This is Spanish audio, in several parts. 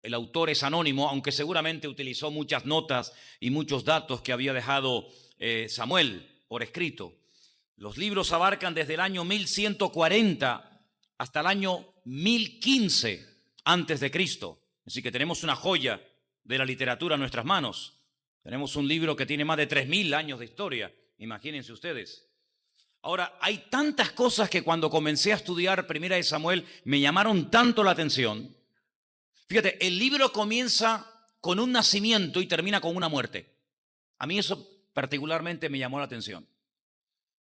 el autor es anónimo, aunque seguramente utilizó muchas notas y muchos datos que había dejado Samuel por escrito. Los libros abarcan desde el año 1140 hasta el año 1015 antes de Cristo. Así que tenemos una joya de la literatura en nuestras manos. Tenemos un libro que tiene más de 3000 años de historia, imagínense ustedes. Ahora, hay tantas cosas que cuando comencé a estudiar Primera de Samuel me llamaron tanto la atención. Fíjate, el libro comienza con un nacimiento y termina con una muerte. A mí eso particularmente me llamó la atención.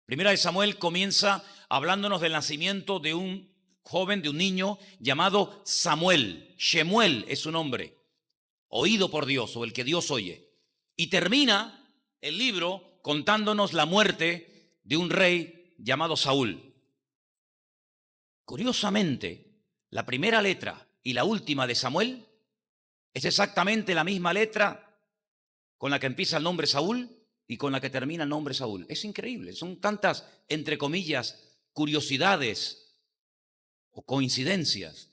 Primera de Samuel comienza hablándonos del nacimiento de un joven, de un niño llamado Samuel. Shemuel es su nombre, oído por Dios o el que Dios oye. Y termina el libro contándonos la muerte de un rey llamado Saúl. Curiosamente, la primera letra y la última de Samuel es exactamente la misma letra con la que empieza el nombre Saúl y con la que termina el nombre Saúl. Es increíble, son tantas, entre comillas, curiosidades o coincidencias.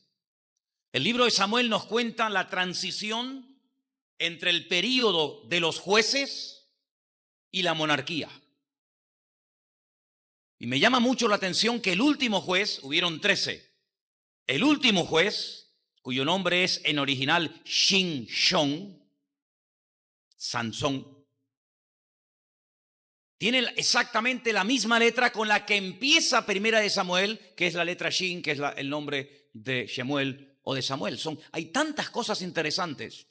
El libro de Samuel nos cuenta la transición entre el período de los jueces y la monarquía. Y me llama mucho la atención que el último juez, hubieron 13, el último juez, cuyo nombre es en original Shin-Shon, Sansón, tiene exactamente la misma letra con la que empieza Primera de Samuel, que es la letra Shin, que es el nombre de Shemuel o de Samuel. Hay tantas cosas interesantes.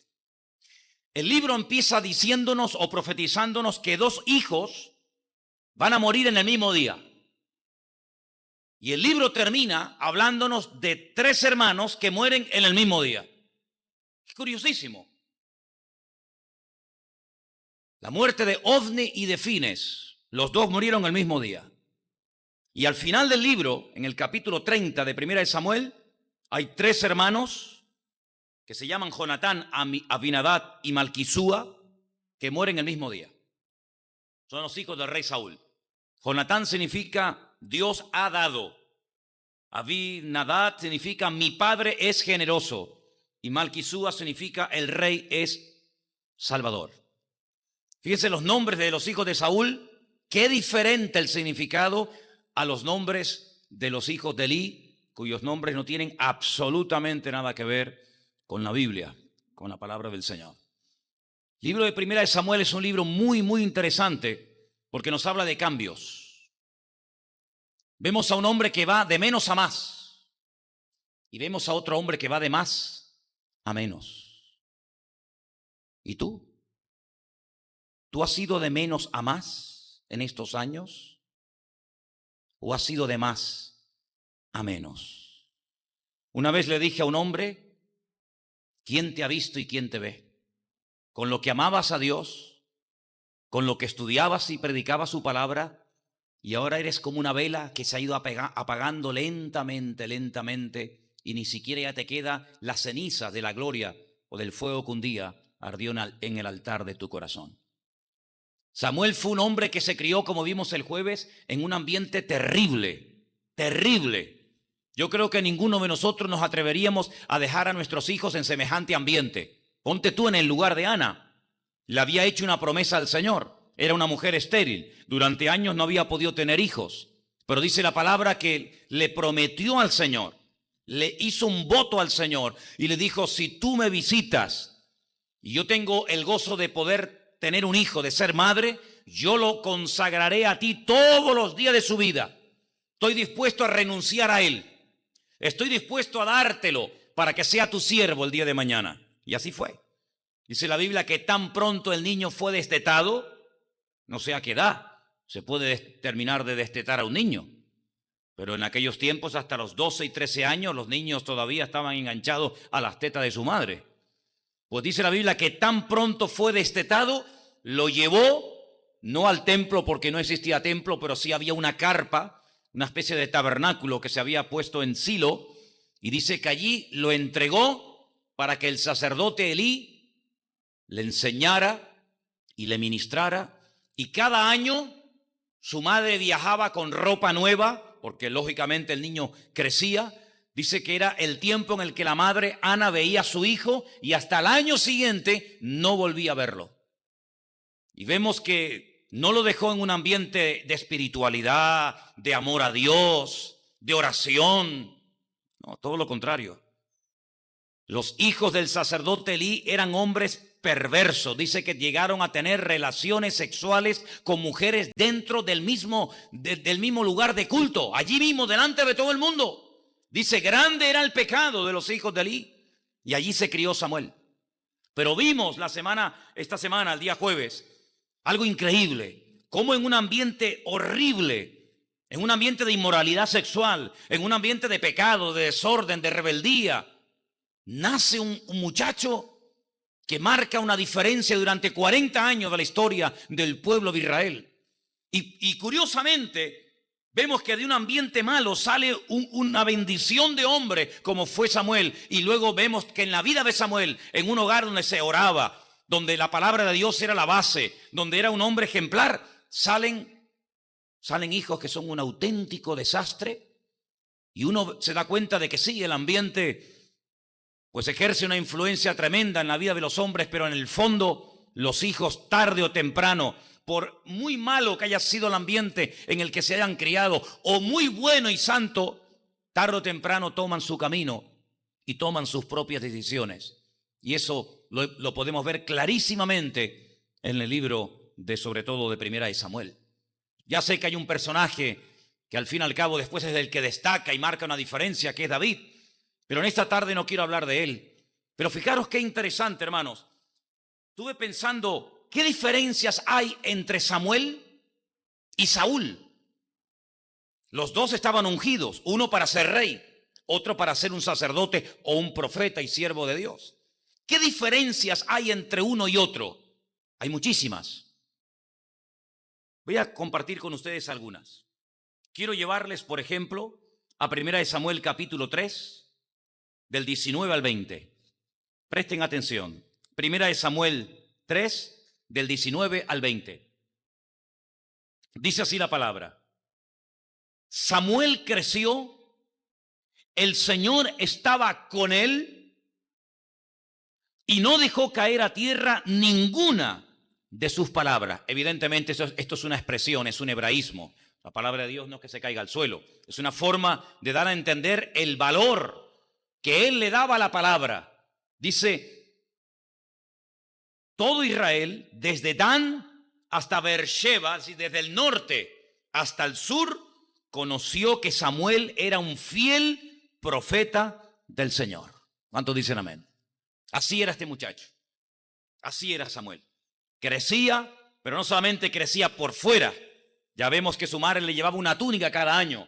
El libro empieza diciéndonos o profetizándonos que 2 hijos van a morir en el mismo día. Y el libro termina hablándonos de 3 hermanos que mueren en el mismo día. Es curiosísimo. La muerte de Ofni y de Fines, los 2 murieron el mismo día. Y al final del libro, en el capítulo 30 de Primera de Samuel, hay 3 hermanos que se llaman Jonatán, Abinadab y Malquisúa, que mueren el mismo día. Son los hijos del rey Saúl. Jonatán significa Dios ha dado. Abinadab significa mi padre es generoso. Y Malquisúa significa el rey es salvador. Fíjense los nombres de los hijos de Saúl. Qué diferente el significado a los nombres de los hijos de Elí, cuyos nombres no tienen absolutamente nada que ver con la Biblia, con la palabra del Señor. El libro de Primera de Samuel es un libro muy, muy interesante porque nos habla de cambios. Vemos a un hombre que va de menos a más y vemos a otro hombre que va de más a menos. ¿Y tú? ¿Tú has ido de menos a más en estos años? ¿O has ido de más a menos? Una vez le dije a un hombre, ¿quién te ha visto y quién te ve? Con lo que amabas a Dios, con lo que estudiabas y predicabas su palabra, y ahora eres como una vela que se ha ido apagando lentamente, lentamente, y ni siquiera ya te queda la ceniza de la gloria o del fuego que un día ardió en el altar de tu corazón. Samuel fue un hombre que se crió, como vimos el jueves, en un ambiente terrible, terrible. Yo creo que ninguno de nosotros nos atreveríamos a dejar a nuestros hijos en semejante ambiente. Ponte tú en el lugar de Ana. Le había hecho una promesa al Señor. Era una mujer estéril. Durante años no había podido tener hijos. Pero dice la palabra que le prometió al Señor. Le hizo un voto al Señor y le dijo, si tú me visitas y yo tengo el gozo de poder tener un hijo, de ser madre, yo lo consagraré a ti todos los días de su vida. Estoy dispuesto a renunciar a él. Estoy dispuesto a dártelo para que sea tu siervo el día de mañana. Y así fue. Dice la Biblia que tan pronto el niño fue destetado, no sé a qué edad se puede terminar de destetar a un niño, pero en aquellos tiempos hasta los 12 y 13 años los niños todavía estaban enganchados a las tetas de su madre. Pues dice la Biblia que tan pronto fue destetado, lo llevó, no al templo porque no existía templo, pero sí había una carpa, una especie de tabernáculo que se había puesto en Silo, y dice que allí lo entregó para que el sacerdote Elí le enseñara y le ministrara, y cada año su madre viajaba con ropa nueva, porque lógicamente el niño crecía, dice que era el tiempo en el que la madre Ana veía a su hijo y hasta el año siguiente no volvía a verlo. Y vemos que no lo dejó en un ambiente de espiritualidad, de amor a Dios, de oración. No, todo lo contrario. Los hijos del sacerdote Elí eran hombres perversos. Dice que llegaron a tener relaciones sexuales con mujeres dentro del mismo lugar de culto, allí mismo, delante de todo el mundo. Dice, grande era el pecado de los hijos de Elí. Y allí se crió Samuel. Pero vimos esta semana, el día jueves, algo increíble. Cómo en un ambiente horrible, en un ambiente de inmoralidad sexual, en un ambiente de pecado, de desorden, de rebeldía, nace un muchacho que marca una diferencia durante 40 años de la historia del pueblo de Israel. Y curiosamente, vemos que de un ambiente malo sale una bendición de hombre como fue Samuel. Y luego vemos que en la vida de Samuel, en un hogar donde se oraba, donde la palabra de Dios era la base, donde era un hombre ejemplar, salen hijos que son un auténtico desastre. Y uno se da cuenta de que sí, el ambiente pues ejerce una influencia tremenda en la vida de los hombres, pero en el fondo los hijos tarde o temprano, por muy malo que haya sido el ambiente en el que se hayan criado, o muy bueno y santo, tarde o temprano toman su camino y toman sus propias decisiones. Y eso lo podemos ver clarísimamente en el libro sobre todo de Primera de Samuel. Ya sé que hay un personaje que al fin y al cabo después es el que destaca y marca una diferencia, que es David. Pero en esta tarde no quiero hablar de él. Pero fijaros qué interesante, hermanos. Estuve pensando, ¿qué diferencias hay entre Samuel y Saúl? Los dos estaban ungidos, uno para ser rey, otro para ser un sacerdote o un profeta y siervo de Dios. ¿Qué diferencias hay entre uno y otro? Hay muchísimas. Voy a compartir con ustedes algunas. Quiero llevarles, por ejemplo, a Primera de Samuel capítulo 3, del 19 al 20. Presten atención. Primera de Samuel 3, del 19 al 20. Dice así la palabra. Samuel creció, el Señor estaba con él y no dejó caer a tierra ninguna de sus palabras. Evidentemente esto es una expresión, es un hebraísmo. La palabra de Dios no es que se caiga al suelo. Es una forma de dar a entender el valor que él le daba a la palabra. Dice, todo Israel, desde Dan hasta Beersheba, desde el norte hasta el sur, conoció que Samuel era un fiel profeta del Señor. ¿Cuántos dicen amén? Así era este muchacho. Así era Samuel. Crecía, pero no solamente crecía por fuera. Ya vemos que su madre le llevaba una túnica cada año,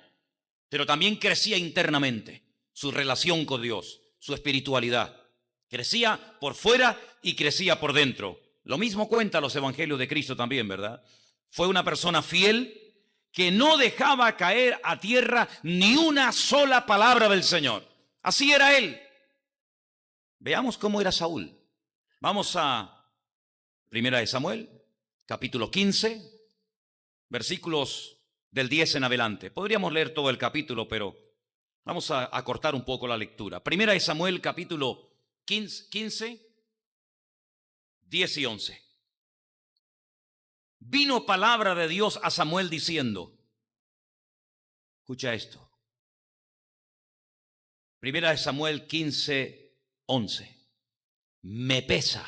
pero también crecía internamente. Su relación con Dios, su espiritualidad. Crecía por fuera y crecía por dentro. Lo mismo cuentan los evangelios de Cristo también, ¿verdad? Fue una persona fiel que no dejaba caer a tierra ni una sola palabra del Señor. Así era él. Veamos cómo era Saúl. Vamos a Primera de Samuel, capítulo 15, versículos del 10 en adelante. Podríamos leer todo el capítulo, pero vamos a cortar un poco la lectura. Primera de Samuel, capítulo 15, 10 y 11. Vino palabra de Dios a Samuel diciendo, escucha esto. Primera de Samuel 15, 11. Me pesa.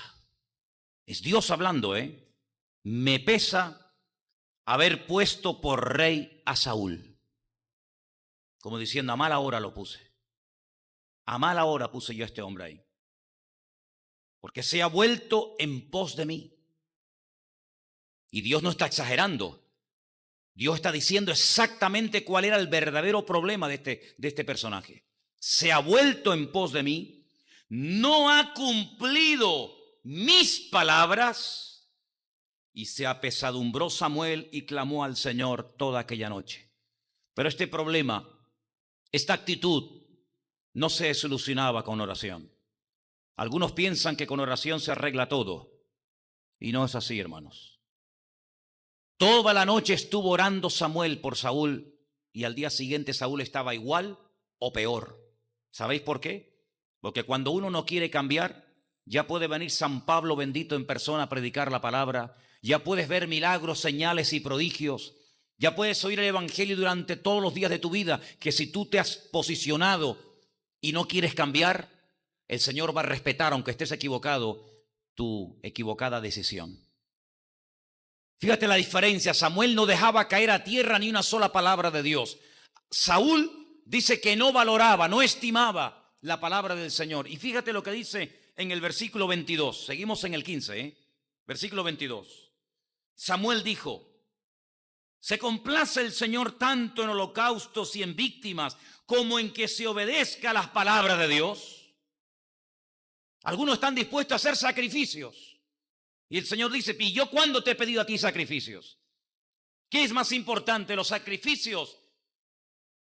Es Dios hablando, Me pesa haber puesto por rey a Saúl. Como diciendo, a mala hora lo puse. A mala hora puse yo a este hombre ahí. Porque se ha vuelto en pos de mí. Y Dios no está exagerando. Dios está diciendo exactamente cuál era el verdadero problema de este personaje. Se ha vuelto en pos de mí. No ha cumplido mis palabras. Y se apesadumbró Samuel y clamó al Señor toda aquella noche. Pero este problema, esta actitud, no se solucionaba con oración. Algunos piensan que con oración se arregla todo. Y no es así, hermanos. Toda la noche estuvo orando Samuel por Saúl y al día siguiente Saúl estaba igual o peor. ¿Sabéis por qué? Porque cuando uno no quiere cambiar, ya puede venir San Pablo bendito en persona a predicar la palabra, ya puedes ver milagros, señales y prodigios, ya puedes oír el evangelio durante todos los días de tu vida, que si tú te has posicionado y no quieres cambiar, el Señor va a respetar, aunque estés equivocado, tu equivocada decisión. Fíjate la diferencia. Samuel no dejaba caer a tierra ni una sola palabra de Dios. Saúl dice que no valoraba, no estimaba la palabra del Señor. Y fíjate lo que dice en el versículo 22. Seguimos en el 15, versículo 22. Samuel dijo: ¿se complace el Señor tanto en holocaustos y en víctimas como en que se obedezca a las palabras de Dios? Algunos están dispuestos a hacer sacrificios. Y el Señor dice: ¿y yo cuándo te he pedido a ti sacrificios? ¿Qué es más importante, los sacrificios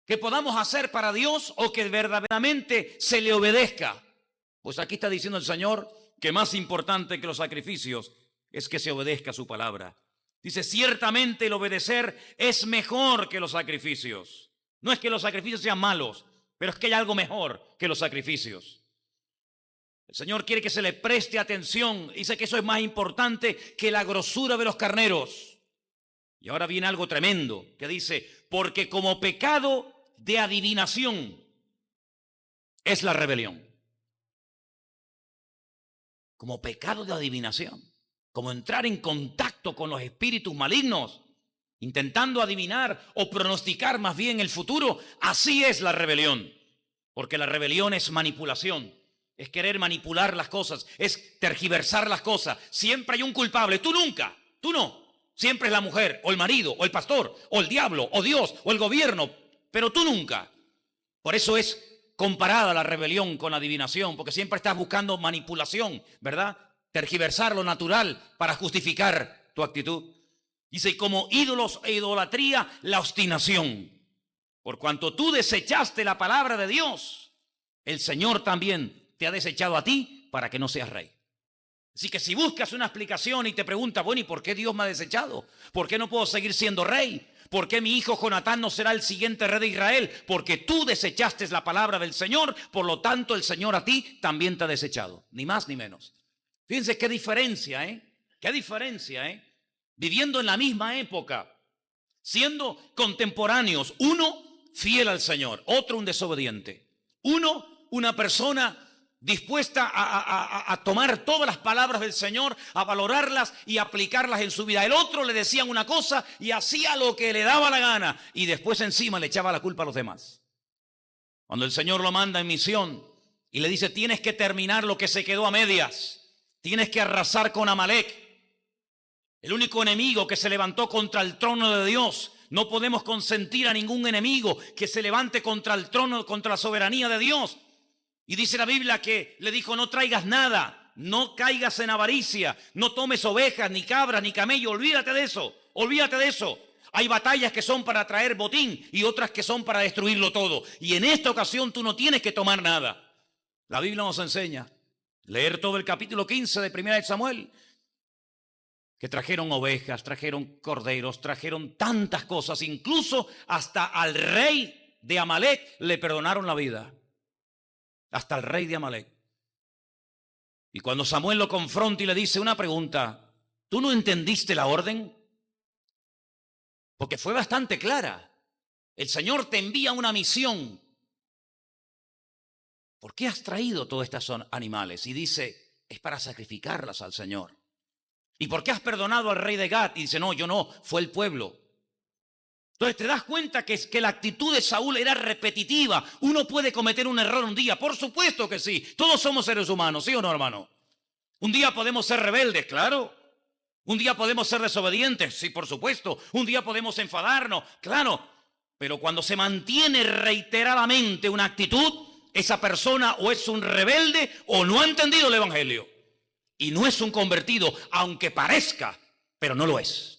que podamos hacer para Dios o que verdaderamente se le obedezca? Pues aquí está diciendo el Señor que más importante que los sacrificios es que se obedezca su palabra. Dice: ciertamente el obedecer es mejor que los sacrificios. No es que los sacrificios sean malos, pero es que hay algo mejor que los sacrificios. El Señor quiere que se le preste atención. Dice que eso es más importante que la grosura de los carneros. Y ahora viene algo tremendo que dice: porque como pecado de adivinación es la rebelión. Como pecado de adivinación, como entrar en contacto con los espíritus malignos, intentando adivinar o pronosticar más bien el futuro. Así es la rebelión, porque la rebelión es manipulación. Es querer manipular las cosas, es tergiversar las cosas. Siempre hay un culpable, tú nunca, tú no. Siempre es la mujer, o el marido, o el pastor, o el diablo, o Dios, o el gobierno, pero tú nunca. Por eso es comparada la rebelión con la adivinación, porque siempre estás buscando manipulación, ¿verdad? Tergiversar lo natural para justificar tu actitud. Dice: y como ídolos e idolatría, la obstinación. Por cuanto tú desechaste la palabra de Dios, el Señor también te ha desechado a ti para que no seas rey. Así que si buscas una explicación y te preguntas: bueno, ¿y por qué Dios me ha desechado? ¿Por qué no puedo seguir siendo rey? ¿Por qué mi hijo Jonatán no será el siguiente rey de Israel? Porque tú desechaste la palabra del Señor, por lo tanto el Señor a ti también te ha desechado. Ni más ni menos. Fíjense qué diferencia, qué diferencia, viviendo en la misma época, siendo contemporáneos, uno fiel al Señor, otro un desobediente. Uno, una persona dispuesta a tomar todas las palabras del Señor, a valorarlas y aplicarlas en su vida. El otro le decían una cosa y hacía lo que le daba la gana y después encima le echaba la culpa a los demás. Cuando el Señor lo manda en misión y le dice: tienes que terminar lo que se quedó a medias, tienes que arrasar con Amalek, el único enemigo que se levantó contra el trono de Dios. No podemos consentir a ningún enemigo que se levante contra el trono, contra la soberanía de Dios. Y dice la Biblia que le dijo: no traigas nada, no caigas en avaricia, no tomes ovejas, ni cabras, ni camello, olvídate de eso, olvídate de eso. Hay batallas que son para traer botín y otras que son para destruirlo todo. Y en esta ocasión tú no tienes que tomar nada. La Biblia nos enseña, leer todo el capítulo 15 de 1 de Samuel, que trajeron ovejas, trajeron corderos, trajeron tantas cosas, incluso hasta al rey de Amalek le perdonaron la vida. Hasta el rey de Amalek. Y cuando Samuel lo confronta y le dice una pregunta: ¿tú no entendiste la orden? Porque fue bastante clara. El Señor te envía una misión. ¿Por qué has traído todos estos animales? Y dice: es para sacrificarlas al Señor. ¿Y por qué has perdonado al rey de Gat? Y dice: no, yo no, fue el pueblo. Entonces te das cuenta que la actitud de Saúl era repetitiva. Uno puede cometer un error un día, por supuesto que sí. Todos somos seres humanos, ¿sí o no, hermano? Un día podemos ser rebeldes, claro. Un día podemos ser desobedientes, sí, por supuesto. Un día podemos enfadarnos, claro. Pero cuando se mantiene reiteradamente una actitud, esa persona o es un rebelde o no ha entendido el evangelio. Y no es un convertido, aunque parezca, pero no lo es.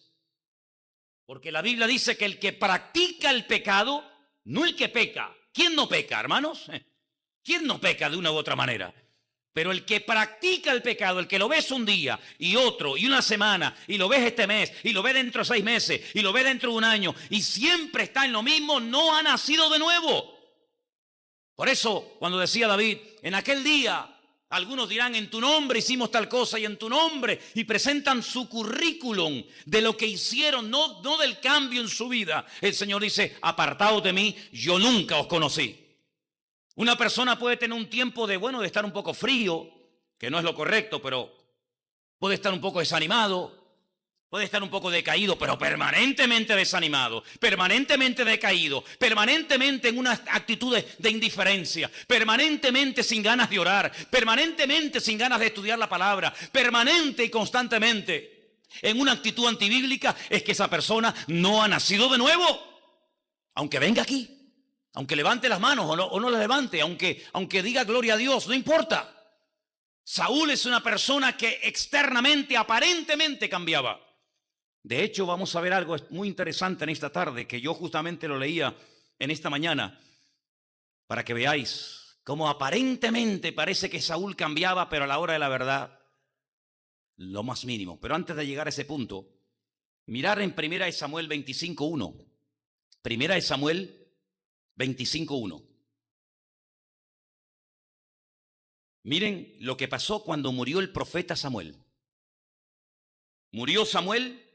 Porque la Biblia dice que el que practica el pecado, no el que peca. ¿Quién no peca, hermanos? ¿Quién no peca de una u otra manera? Pero el que practica el pecado, el que lo ves un día y otro y una semana y lo ves este mes y lo ves dentro de 6 meses y lo ves dentro de un año y siempre está en lo mismo, no ha nacido de nuevo. Por eso, cuando decía David, en aquel día, algunos dirán, en tu nombre hicimos tal cosa y en tu nombre, y presentan su currículum de lo que hicieron, no del cambio en su vida. El Señor dice, apartaos de mí, yo nunca os conocí. Una persona puede tener un tiempo de estar un poco frío, que no es lo correcto, pero puede estar un poco desanimado, puede estar un poco decaído, pero permanentemente desanimado, permanentemente decaído, permanentemente en unas actitudes de indiferencia, permanentemente sin ganas de orar, permanentemente sin ganas de estudiar la palabra, permanente y constantemente en una actitud antibíblica, es que esa persona no ha nacido de nuevo, aunque venga aquí. Aunque levante las manos o no las levante, aunque diga gloria a Dios, no importa. Saúl es una persona que externamente, aparentemente cambiaba. De hecho, vamos a ver algo muy interesante en esta tarde, que yo justamente lo leía en esta mañana, para que veáis cómo aparentemente parece que Saúl cambiaba, pero a la hora de la verdad, lo más mínimo. Pero antes de llegar a ese punto, mirar en 1 Samuel 25:1. 1 Samuel 25:1. Miren lo que pasó cuando murió el profeta Samuel. Murió Samuel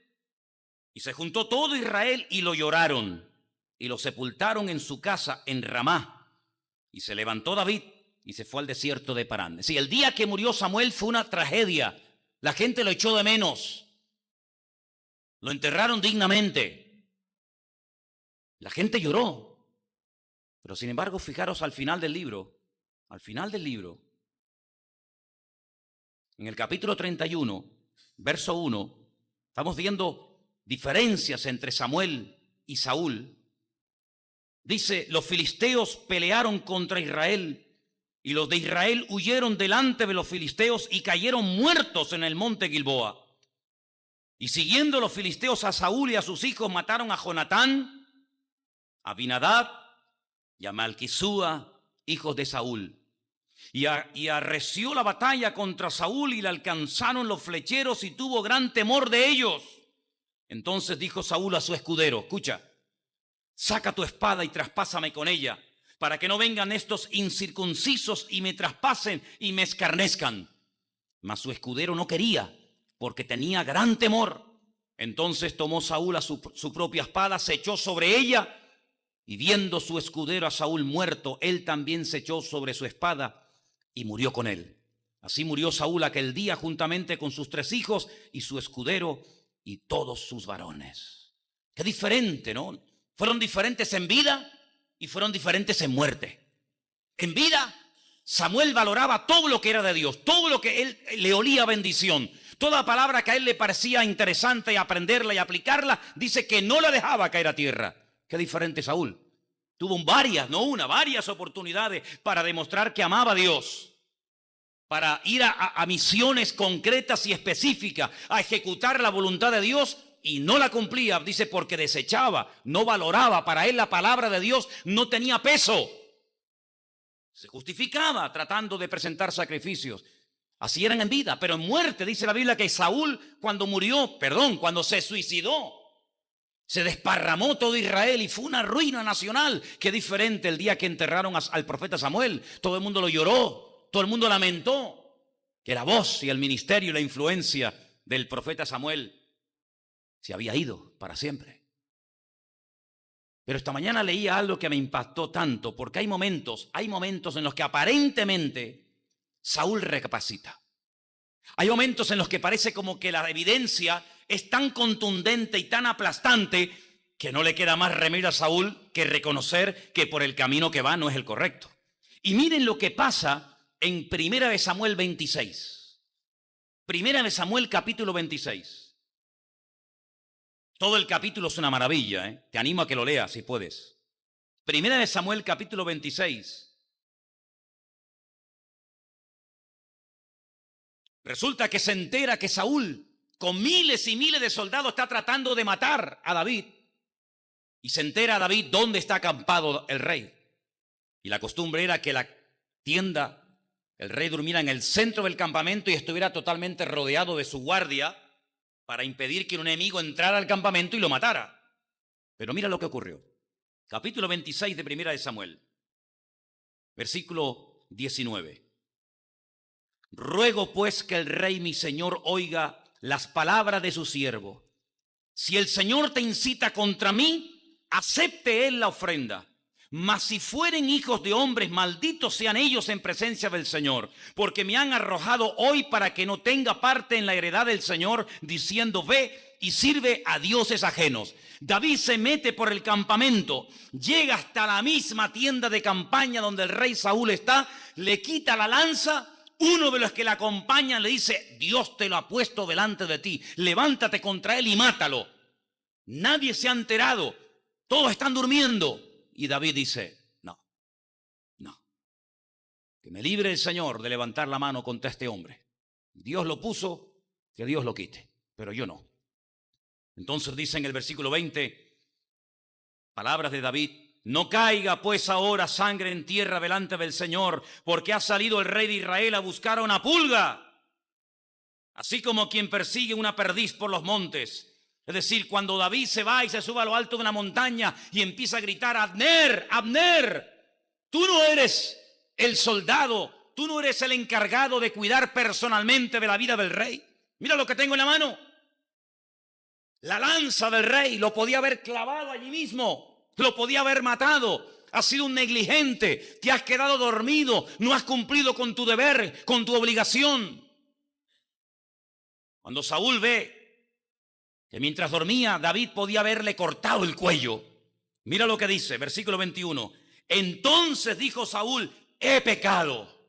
y se juntó todo Israel y lo lloraron y lo sepultaron en su casa en Ramá. Y se levantó David y se fue al desierto de Parán. Sí, el día que murió Samuel fue una tragedia. La gente lo echó de menos. Lo enterraron dignamente. La gente lloró. Pero sin embargo, fijaros al final del libro, en el capítulo 31, verso 1, estamos viendo diferencias entre Samuel y Saúl. Dice, los filisteos pelearon contra Israel y los de Israel huyeron delante de los filisteos y cayeron muertos en el monte Gilboa. Y siguiendo los filisteos a Saúl y a sus hijos, mataron a Jonatán, a Abinadab y a Malquisúa, hijos de Saúl. Y arreció la batalla contra Saúl y le alcanzaron los flecheros y tuvo gran temor de ellos. Entonces dijo Saúl a su escudero, escucha, saca tu espada y traspásame con ella, para que no vengan estos incircuncisos y me traspasen y me escarnezcan. Mas su escudero no quería, porque tenía gran temor. Entonces tomó Saúl a su propia espada, se echó sobre ella, y viendo su escudero a Saúl muerto, él también se echó sobre su espada y murió con él. Así murió Saúl aquel día juntamente con sus 3 hijos y su escudero y todos sus varones. Qué diferente, ¿no? Fueron diferentes en vida y fueron diferentes en muerte. En vida, Samuel valoraba todo lo que era de Dios, todo lo que él le olía bendición. Toda palabra que a él le parecía interesante y aprenderla y aplicarla, dice que no la dejaba caer a tierra. Qué diferente Saúl. Tuvo varias oportunidades para demostrar que amaba a Dios, para ir a misiones concretas y específicas, a ejecutar la voluntad de Dios, y no la cumplía, dice, porque desechaba, no valoraba. Para él la palabra de Dios no tenía peso. Se justificaba tratando de presentar sacrificios. Así eran en vida, pero en muerte dice la Biblia que Saúl cuando se suicidó, se desparramó todo Israel y fue una ruina nacional. Qué diferente el día que enterraron al profeta Samuel. Todo el mundo lo lloró, todo el mundo lamentó que la voz y el ministerio y la influencia del profeta Samuel se había ido para siempre. Pero esta mañana leía algo que me impactó tanto, porque hay momentos en los que aparentemente Saúl recapacita. Hay momentos en los que parece como que la evidencia es tan contundente y tan aplastante que no le queda más remedio a Saúl que reconocer que por el camino que va no es el correcto. Y miren lo que pasa en 1 Samuel 26. 1 Samuel capítulo 26. Todo el capítulo es una maravilla, ¿eh? Te animo a que lo leas si puedes. 1 Samuel capítulo 26. Resulta que se entera que Saúl, con miles y miles de soldados, está tratando de matar a David. Y se entera David dónde está acampado el rey. Y la costumbre era que la tienda, el rey durmiera en el centro del campamento y estuviera totalmente rodeado de su guardia para impedir que un enemigo entrara al campamento y lo matara. Pero mira lo que ocurrió. Capítulo 26 de 1 Samuel. Versículo 19. Ruego pues que el rey mi señor oiga las palabras de su siervo. Si el Señor te incita contra mí, acepte él la ofrenda. Mas si fueren hijos de hombres, malditos sean ellos en presencia del Señor, porque me han arrojado hoy para que no tenga parte en la heredad del Señor, diciendo, ve y sirve a dioses ajenos. David se mete por el campamento, llega hasta la misma tienda de campaña donde el rey Saúl está, le quita la lanza. Uno de los que le acompañan le dice, Dios te lo ha puesto delante de ti, levántate contra él y mátalo. Nadie se ha enterado, todos están durmiendo. Y David dice, no, que me libre el Señor de levantar la mano contra este hombre. Dios lo puso, que Dios lo quite, pero yo no. Entonces dice en el versículo 20, palabras de David, no caiga pues ahora sangre en tierra delante del Señor, porque ha salido el rey de Israel a buscar a una pulga, así como quien persigue una perdiz por los montes. Es decir, cuando David se va y se sube a lo alto de una montaña y empieza a gritar, Abner, Abner, tú no eres el soldado, tú no eres el encargado de cuidar personalmente de la vida del rey. Mira lo que tengo en la mano. La lanza del rey, lo podía haber clavado allí mismo, lo podía haber matado. Has sido un negligente, te has quedado dormido, no has cumplido con tu deber, con tu obligación. Cuando Saúl ve que mientras dormía, David podía haberle cortado el cuello. Mira lo que dice, versículo 21. Entonces dijo Saúl, he pecado.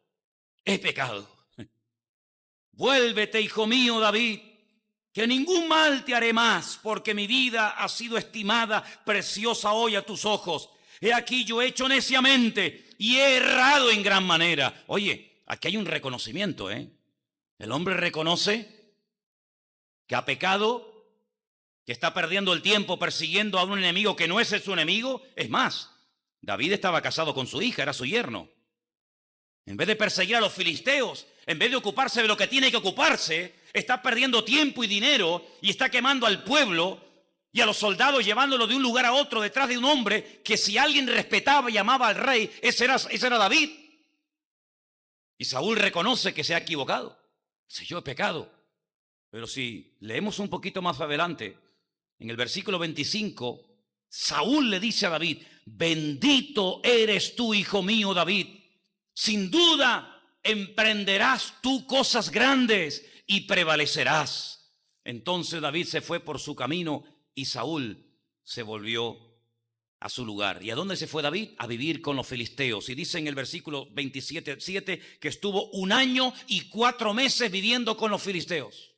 Vuélvete, hijo mío, David, que ningún mal te haré más, porque mi vida ha sido estimada, preciosa hoy a tus ojos. He aquí yo he hecho neciamente y he errado en gran manera. Oye, aquí hay un reconocimiento, ¿eh? El hombre reconoce que ha pecado, que está perdiendo el tiempo persiguiendo a un enemigo que no es su enemigo. Es más, David estaba casado con su hija, era su yerno. En vez de perseguir a los filisteos, en vez de ocuparse de lo que tiene que ocuparse, está perdiendo tiempo y dinero y está quemando al pueblo y a los soldados llevándolo de un lugar a otro detrás de un hombre que si alguien respetaba y amaba al rey, ese era David. Y Saúl reconoce que se ha equivocado. Dice, yo he pecado. Pero si leemos un poquito más adelante, en el versículo 25, Saúl le dice a David, bendito eres tú, hijo mío, David. Sin duda emprenderás tú cosas grandes y prevalecerás. Entonces David se fue por su camino y Saúl se volvió a su lugar. ¿Y a dónde se fue David? A vivir con los filisteos. Y dice en el versículo 27:7 que estuvo 1 año y 4 meses viviendo con los filisteos.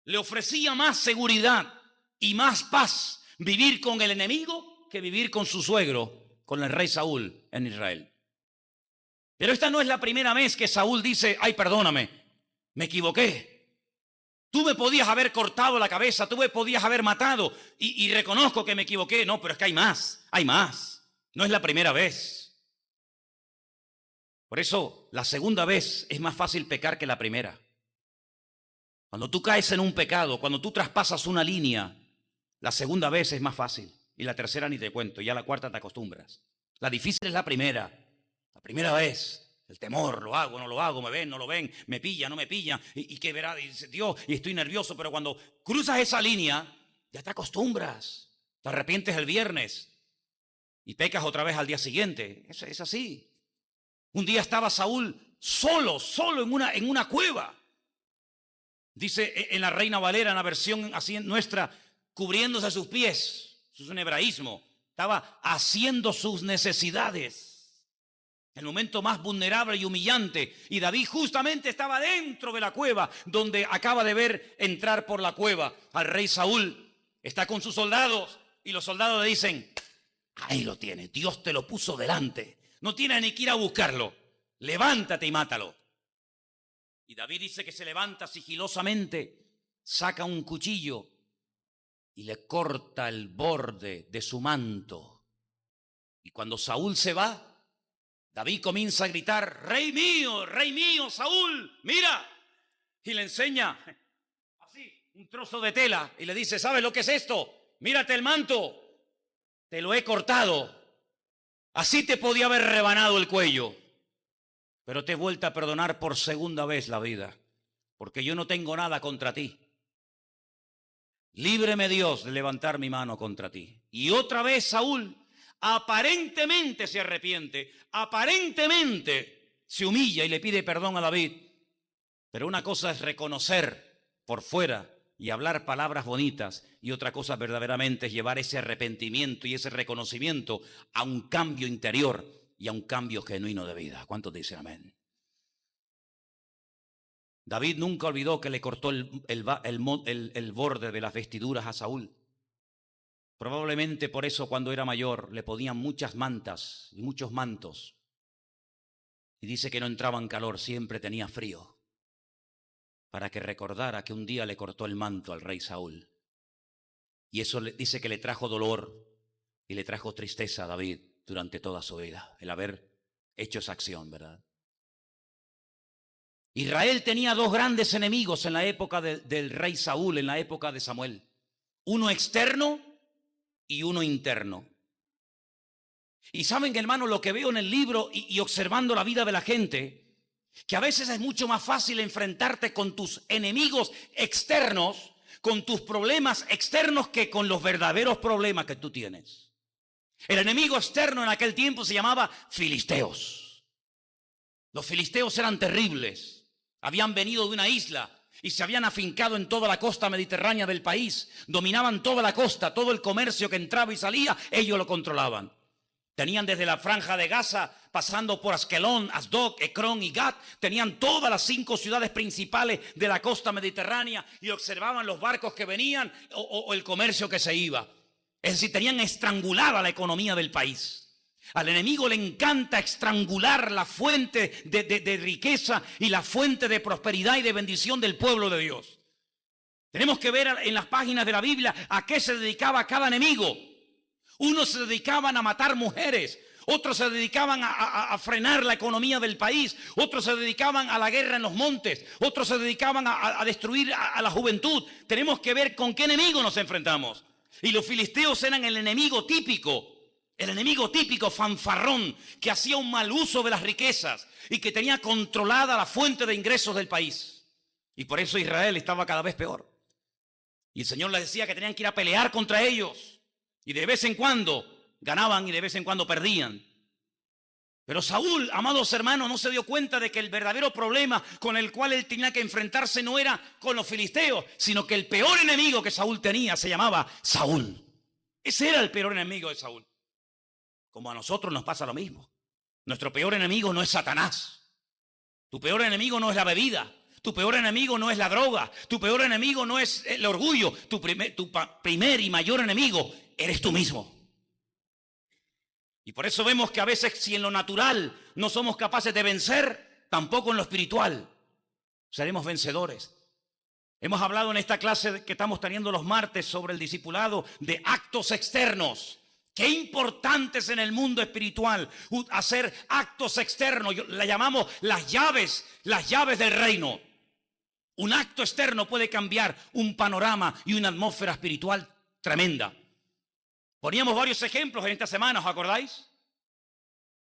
Le ofrecía más seguridad y más paz vivir con el enemigo que vivir con su suegro, con el rey Saúl en Israel. Pero esta no es la primera vez que Saúl dice, ay, perdóname, me equivoqué. Tú me podías haber cortado la cabeza, tú me podías haber matado y reconozco que me equivoqué. No, pero es que hay más. No es la primera vez. Por eso, la segunda vez es más fácil pecar que la primera. Cuando tú caes en un pecado, cuando tú traspasas una línea, la segunda vez es más fácil. Y la tercera ni te cuento, ya la cuarta te acostumbras. La difícil es la primera vez. El temor, lo hago, no lo hago, me ven, no lo ven, me pilla, no me pilla. Y qué verá, dice Dios, y estoy nervioso. Pero cuando cruzas esa línea, ya te acostumbras. Te arrepientes el viernes y pecas otra vez al día siguiente. Eso es así. Un día estaba Saúl solo en una cueva. Dice en la Reina Valera, en la versión así nuestra, cubriéndose sus pies. Eso es un hebraísmo. Estaba haciendo sus necesidades. El momento más vulnerable y humillante. Y David justamente estaba dentro de la cueva, donde acaba de ver entrar por la cueva al rey Saúl. Está con sus soldados y los soldados le dicen, ahí lo tienes, Dios te lo puso delante. No tienes ni que ir a buscarlo. Levántate y mátalo. Y David dice que se levanta sigilosamente, saca un cuchillo y le corta el borde de su manto. Y cuando Saúl se va, David comienza a gritar, rey mío, Saúl, mira. Y le enseña así un trozo de tela y le dice, ¿sabes lo que es esto? Mírate el manto, te lo he cortado. Así te podía haber rebanado el cuello, pero te he vuelto a perdonar por segunda vez la vida, porque yo no tengo nada contra ti. Líbreme Dios de levantar mi mano contra ti. Y otra vez Saúl aparentemente se arrepiente, aparentemente se humilla y le pide perdón a David. Pero una cosa es reconocer por fuera y hablar palabras bonitas, y otra cosa verdaderamente es llevar ese arrepentimiento y ese reconocimiento a un cambio interior y a un cambio genuino de vida. ¿Cuántos dicen amén? David nunca olvidó que le cortó el borde de las vestiduras a Saúl. Probablemente por eso cuando era mayor le ponían muchas mantas y muchos mantos. Y dice que no entraba en calor, siempre tenía frío, para que recordara que un día le cortó el manto al rey Saúl. Y eso dice que le trajo dolor y le trajo tristeza a David durante toda su vida, el haber hecho esa acción, ¿verdad? Israel tenía dos grandes enemigos en la época del rey Saúl, en la época de Samuel. Uno externo y uno interno. Y saben, hermano, lo que veo en el libro y observando la vida de la gente, que a veces es mucho más fácil enfrentarte con tus enemigos externos, con tus problemas externos, que con los verdaderos problemas que tú tienes. El enemigo externo en aquel tiempo se llamaba filisteos. Los filisteos eran terribles. Habían venido de una isla y se habían afincado en toda la costa mediterránea del país. Dominaban toda la costa, todo el comercio que entraba y salía, ellos lo controlaban. Tenían desde la franja de Gaza, pasando por Askelón, Asdod, Ecrón y Gat, tenían todas las 5 ciudades principales de la costa mediterránea y observaban los barcos que venían o el comercio que se iba. Es decir, tenían estrangulada la economía del país. Al enemigo le encanta estrangular la fuente de riqueza y la fuente de prosperidad y de bendición del pueblo de Dios. Tenemos que ver en las páginas de la Biblia a qué se dedicaba cada enemigo. Unos se dedicaban a matar mujeres, otros se dedicaban a frenar la economía del país, otros se dedicaban a la guerra en los montes, otros se dedicaban a destruir a la juventud. Tenemos que ver con qué enemigo nos enfrentamos. Y los filisteos eran el enemigo típico fanfarrón, que hacía un mal uso de las riquezas y que tenía controlada la fuente de ingresos del país. Y por eso Israel estaba cada vez peor. Y el Señor les decía que tenían que ir a pelear contra ellos. Y de vez en cuando ganaban y de vez en cuando perdían. Pero Saúl, amados hermanos, no se dio cuenta de que el verdadero problema con el cual él tenía que enfrentarse no era con los filisteos, sino que el peor enemigo que Saúl tenía se llamaba Saúl. Ese era el peor enemigo de Saúl. Como a nosotros nos pasa lo mismo. Nuestro peor enemigo no es Satanás. Tu peor enemigo no es la bebida. Tu peor enemigo no es la droga. Tu peor enemigo no es el orgullo. Tu primer y mayor enemigo eres tú mismo. Y por eso vemos que a veces, si en lo natural no somos capaces de vencer, tampoco en lo espiritual seremos vencedores. Hemos hablado en esta clase que estamos teniendo los martes sobre el discipulado de actos externos. Qué importante es en el mundo espiritual hacer actos externos. Le llamamos las llaves del reino. Un acto externo puede cambiar un panorama y una atmósfera espiritual tremenda. Poníamos varios ejemplos en esta semana, ¿os acordáis?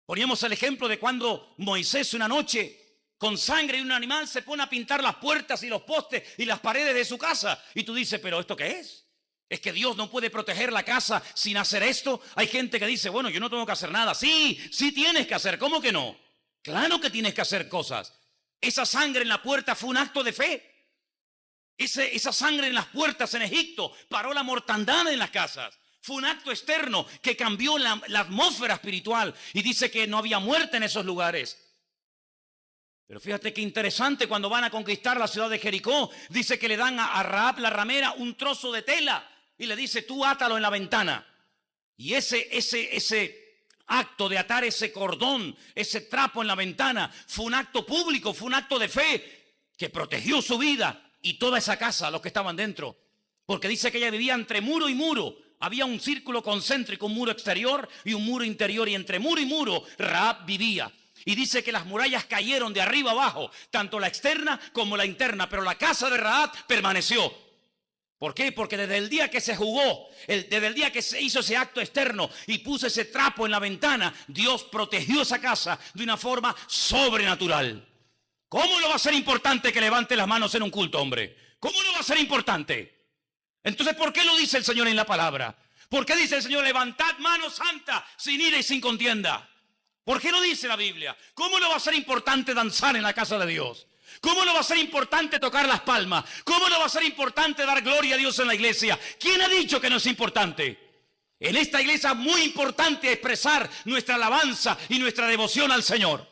Poníamos el ejemplo de cuando Moisés una noche con sangre de un animal se pone a pintar las puertas y los postes y las paredes de su casa. Y tú dices, ¿pero esto qué es? ¿Es que Dios no puede proteger la casa sin hacer esto? Hay gente que dice, bueno, yo no tengo que hacer nada. Sí tienes que hacer. ¿Cómo que no? Claro que tienes que hacer cosas. Esa sangre en la puerta fue un acto de fe. Esa sangre en las puertas en Egipto paró la mortandad en las casas. Fue un acto externo que cambió la atmósfera espiritual. Y dice que no había muerte en esos lugares. Pero fíjate qué interesante, cuando van a conquistar la ciudad de Jericó, dice que le dan a Rahab la ramera un trozo de tela y le dice, tú átalo en la ventana. Y ese acto de atar ese cordón, ese trapo en la ventana, fue un acto público, fue un acto de fe que protegió su vida y toda esa casa, los que estaban dentro. Porque dice que ella vivía entre muro y muro. Había un círculo concéntrico, un muro exterior y un muro interior. Y entre muro y muro Rahab vivía. Y dice que las murallas cayeron de arriba abajo, tanto la externa como la interna. Pero la casa de Rahab permaneció. ¿Por qué? Porque desde el día que se jugó, desde el día que se hizo ese acto externo y puso ese trapo en la ventana, Dios protegió esa casa de una forma sobrenatural. ¿Cómo no va a ser importante que levante las manos en un culto, hombre? ¿Cómo no va a ser importante? Entonces, ¿por qué lo dice el Señor en la palabra? ¿Por qué dice el Señor, levantad mano santa sin ira y sin contienda? ¿Por qué lo dice la Biblia? ¿Cómo no va a ser importante danzar en la casa de Dios? ¿Cómo no va a ser importante tocar las palmas? ¿Cómo no va a ser importante dar gloria a Dios en la iglesia? ¿Quién ha dicho que no es importante? En esta iglesia es muy importante expresar nuestra alabanza y nuestra devoción al Señor.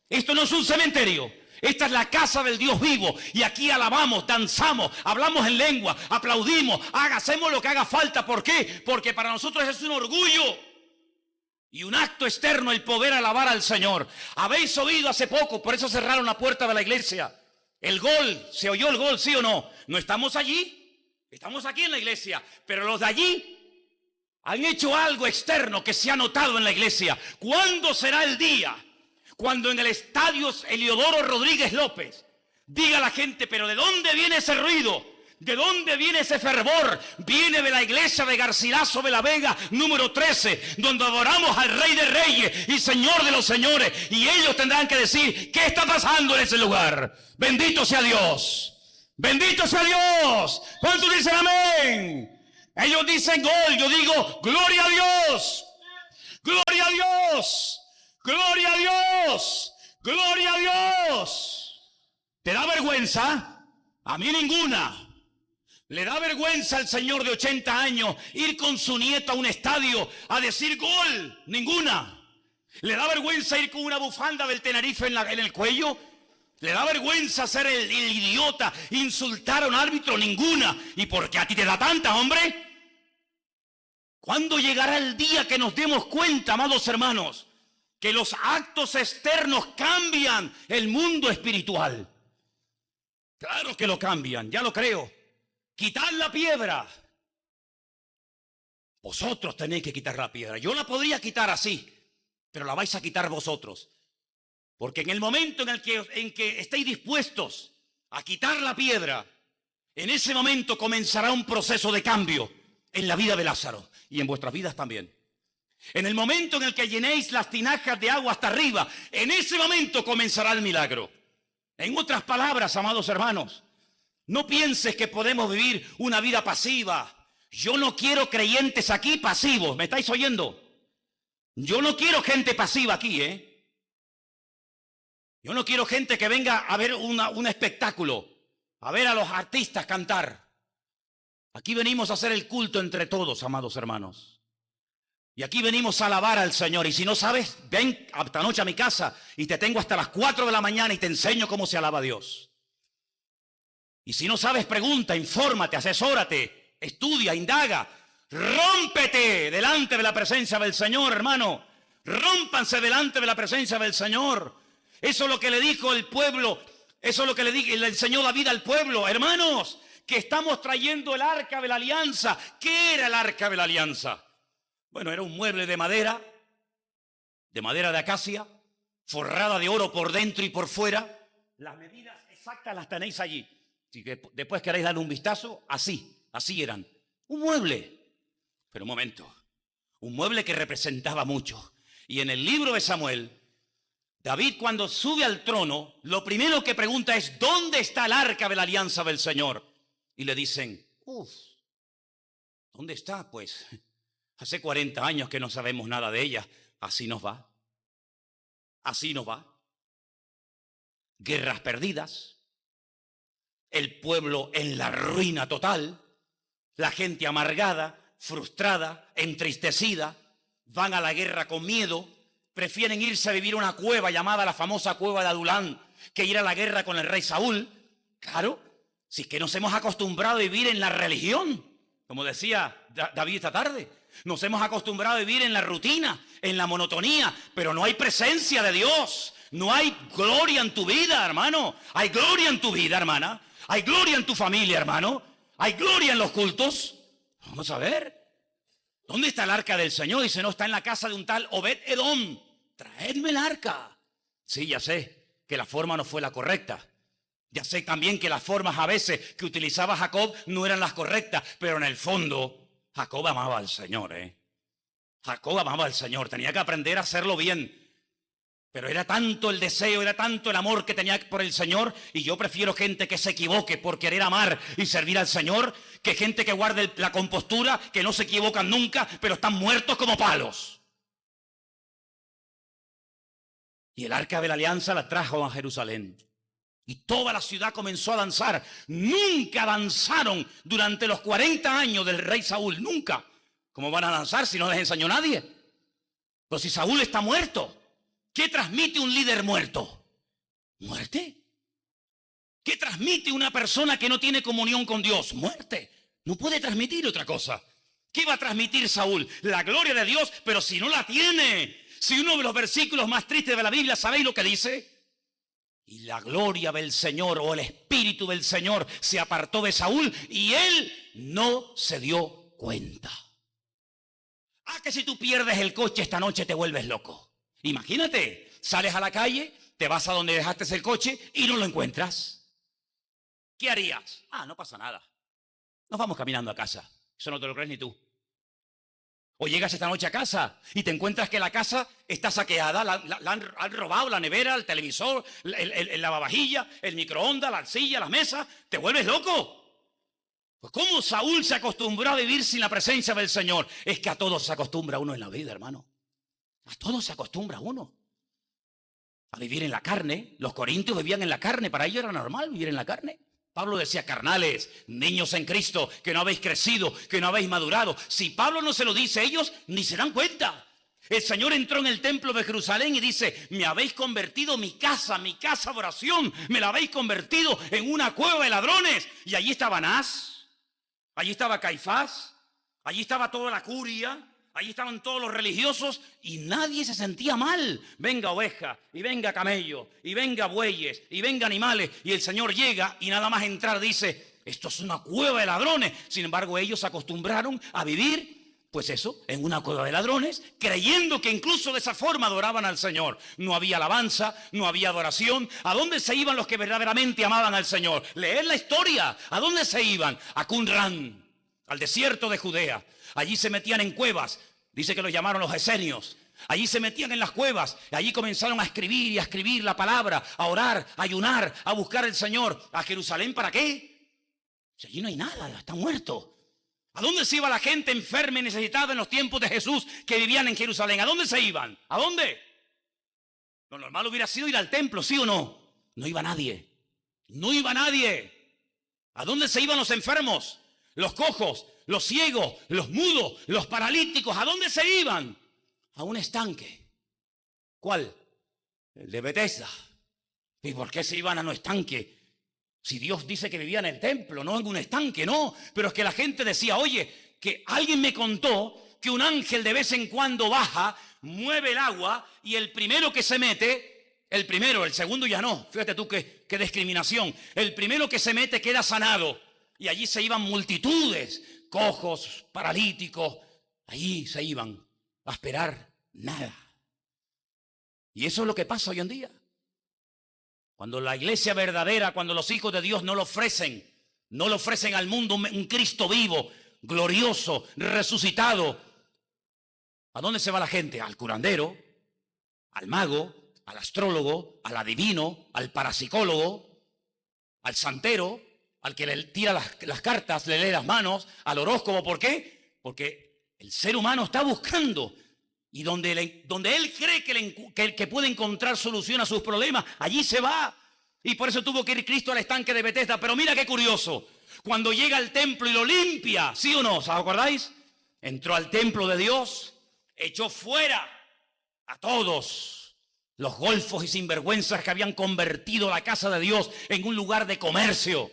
Esto no es un cementerio. Esta es la casa del Dios vivo. Y aquí alabamos, danzamos, hablamos en lengua, aplaudimos, hacemos lo que haga falta. ¿Por qué? Porque para nosotros es un orgullo y un acto externo el poder alabar al Señor. Habéis oído hace poco, por eso cerraron la puerta de la iglesia. El gol, ¿se oyó el gol, sí o no? No estamos allí, estamos aquí en la iglesia, pero los de allí han hecho algo externo que se ha notado en la iglesia. ¿Cuándo será el día cuando en el estadio Eliodoro Rodríguez López diga la gente, pero ¿de dónde viene ese ruido? ¿De dónde viene ese fervor? Viene de la iglesia de Garcilaso de la Vega, número 13, donde adoramos al Rey de Reyes y Señor de los Señores. Y ellos tendrán que decir, ¿qué está pasando en ese lugar? Bendito sea Dios. Bendito sea Dios. ¿Cuántos dicen amén? Ellos dicen gol, yo digo, gloria a Dios. Gloria a Dios. Gloria a Dios. Gloria a Dios. ¿Te da vergüenza? A mí ninguna. ¿Le da vergüenza al señor de 80 años ir con su nieto a un estadio a decir gol? Ninguna. ¿Le da vergüenza ir con una bufanda del Tenerife en el cuello? ¿Le da vergüenza ser el idiota, insultar a un árbitro? Ninguna. ¿Y por qué a ti te da tanta, hombre? ¿Cuándo llegará el día que nos demos cuenta, amados hermanos, que los actos externos cambian el mundo espiritual? Claro que lo cambian, ya lo creo. Quitar la piedra. Vosotros tenéis que quitar la piedra. Yo la podría quitar así, pero la vais a quitar vosotros. Porque en el momento en que estéis dispuestos a quitar la piedra, en ese momento comenzará un proceso de cambio en la vida de Lázaro y en vuestras vidas también. En el momento en el que llenéis las tinajas de agua hasta arriba, en ese momento comenzará el milagro. En otras palabras, amados hermanos, no pienses que podemos vivir una vida pasiva. Yo no quiero creyentes aquí pasivos. ¿Me estáis oyendo? Yo no quiero gente pasiva aquí, ¿eh? Yo no quiero gente que venga a ver un espectáculo, a ver a los artistas cantar. Aquí venimos a hacer el culto entre todos, amados hermanos. Y aquí venimos a alabar al Señor. Y si no sabes, ven esta noche a mi casa y te tengo hasta las 4 de la mañana y te enseño cómo se alaba a Dios. Y si no sabes, pregunta, infórmate, asesórate, estudia, indaga. Rómpete delante de la presencia del Señor, hermano. Rómpanse delante de la presencia del Señor. Eso es lo que le dijo el pueblo. Eso es lo que le enseñó David al pueblo. Hermanos, que estamos trayendo el arca de la alianza. ¿Qué era el arca de la alianza? Bueno, era un mueble de madera de acacia, forrada de oro por dentro y por fuera. Las medidas exactas las tenéis allí. Si después queréis darle un vistazo, así eran. Un mueble. Pero un momento, un mueble que representaba mucho. Y en el libro de Samuel, David cuando sube al trono, lo primero que pregunta es, ¿dónde está el arca de la alianza del Señor? Y le dicen, ¿dónde está? Pues hace 40 años que no sabemos nada de ella. Así nos va. Así nos va. Guerras perdidas. El pueblo en la ruina total, la gente amargada, frustrada, entristecida, van a la guerra con miedo, prefieren irse a vivir a una cueva llamada la famosa cueva de Adulán, que ir a la guerra con el rey Saúl. Claro, si es que nos hemos acostumbrado a vivir en la religión, como decía David esta tarde, nos hemos acostumbrado a vivir en la rutina, en la monotonía, pero no hay presencia de Dios, no hay gloria en tu vida, hermano, hay gloria en tu vida, hermana. Hay gloria en tu familia, hermano. Hay gloria en los cultos. Vamos a ver. ¿Dónde está el arca del Señor? Dice, no, está en la casa de un tal Obed-Edom. Traedme el arca. Sí, ya sé que la forma no fue la correcta. Ya sé también que las formas a veces que utilizaba Jacob no eran las correctas, pero en el fondo Jacob amaba al Señor, Jacob amaba al Señor, tenía que aprender a hacerlo bien. Pero era tanto el deseo, era tanto el amor que tenía por el Señor, y yo prefiero gente que se equivoque por querer amar y servir al Señor, que gente que guarde la compostura, que no se equivocan nunca, pero están muertos como palos. Y el arca de la alianza la trajo a Jerusalén. Y toda la ciudad comenzó a danzar. Nunca danzaron durante los 40 años del rey Saúl. Nunca. ¿Cómo van a danzar si no les enseñó nadie? Pues si Saúl está muerto. ¿Qué transmite un líder muerto? ¿Muerte? ¿Qué transmite una persona que no tiene comunión con Dios? Muerte. No puede transmitir otra cosa. ¿Qué va a transmitir Saúl? La gloria de Dios, pero si no la tiene. Si uno de los versículos más tristes de la Biblia, ¿sabéis lo que dice? Y la gloria del Señor o el Espíritu del Señor se apartó de Saúl y él no se dio cuenta. Ah, que si tú pierdes el coche esta noche te vuelves loco. Imagínate, sales a la calle, te vas a donde dejaste el coche y no lo encuentras. ¿Qué harías? Ah, no pasa nada. Nos vamos caminando a casa. Eso no te lo crees ni tú. O llegas esta noche a casa y te encuentras que la casa está saqueada, han robado la nevera, el televisor, el lavavajilla, el microondas, la arcilla, las mesas. ¿Te vuelves loco? Pues ¿cómo Saúl se acostumbró a vivir sin la presencia del Señor? Es que a todos se acostumbra uno en la vida, hermano. A todos se acostumbra uno. A vivir en la carne. Los corintios vivían en la carne. Para ellos era normal vivir en la carne. Pablo decía, carnales, niños en Cristo, que no habéis crecido, que no habéis madurado. Si Pablo no se lo dice, ellos ni se dan cuenta. El Señor entró en el templo de Jerusalén y dice, me habéis convertido mi casa de oración, me la habéis convertido en una cueva de ladrones. Y allí estaba Anás, allí estaba Caifás, allí estaba toda la curia, allí estaban todos los religiosos y nadie se sentía mal. Venga oveja, y venga camello, y venga bueyes, y venga animales. Y el Señor llega y nada más entrar dice, esto es una cueva de ladrones. Sin embargo, ellos se acostumbraron a vivir, pues eso, en una cueva de ladrones, creyendo que incluso de esa forma adoraban al Señor. No había alabanza, no había adoración. ¿A dónde se iban los que verdaderamente amaban al Señor? Leed la historia. ¿A dónde se iban? A Qumran, al desierto de Judea. Allí se metían en cuevas, dice que los llamaron los esenios. Allí se metían en las cuevas, y allí comenzaron a escribir y a escribir la palabra, a orar, a ayunar, a buscar al Señor. ¿A Jerusalén para qué? Si allí no hay nada, está muerto. ¿A dónde se iba la gente enferma y necesitada en los tiempos de Jesús que vivían en Jerusalén? ¿A dónde se iban? ¿A dónde? Lo normal hubiera sido ir al templo, ¿sí o no? No iba nadie. No iba nadie. ¿A dónde se iban los enfermos? Los cojos, los ciegos, los mudos, los paralíticos. ¿A dónde se iban? A un estanque. ¿Cuál? El de Betesda. ¿Y por qué se iban a un estanque? Si Dios dice que vivía en el templo, no en un estanque, no. Pero es que la gente decía, oye, que alguien me contó que un ángel de vez en cuando baja, mueve el agua y el primero que se mete, el primero, el segundo ya no. Fíjate tú qué discriminación. El primero que se mete queda sanado. Y allí se iban multitudes, cojos, paralíticos. Allí se iban a esperar nada. Y eso es lo que pasa hoy en día. Cuando la iglesia verdadera, cuando los hijos de Dios no le ofrecen al mundo un Cristo vivo, glorioso, resucitado. ¿A dónde se va la gente? Al curandero, al mago, al astrólogo, al adivino, al parapsicólogo, al santero, al que le tira las cartas, le lee las manos, al horóscopo. ¿Por qué? Porque el ser humano está buscando. Y donde él cree que puede encontrar solución a sus problemas, allí se va. Y por eso tuvo que ir Cristo al estanque de Betesda. Pero mira qué curioso. Cuando llega al templo y lo limpia, ¿sí o no? ¿Os acordáis? Entró al templo de Dios, echó fuera a todos los golfos y sinvergüenzas que habían convertido la casa de Dios en un lugar de comercio.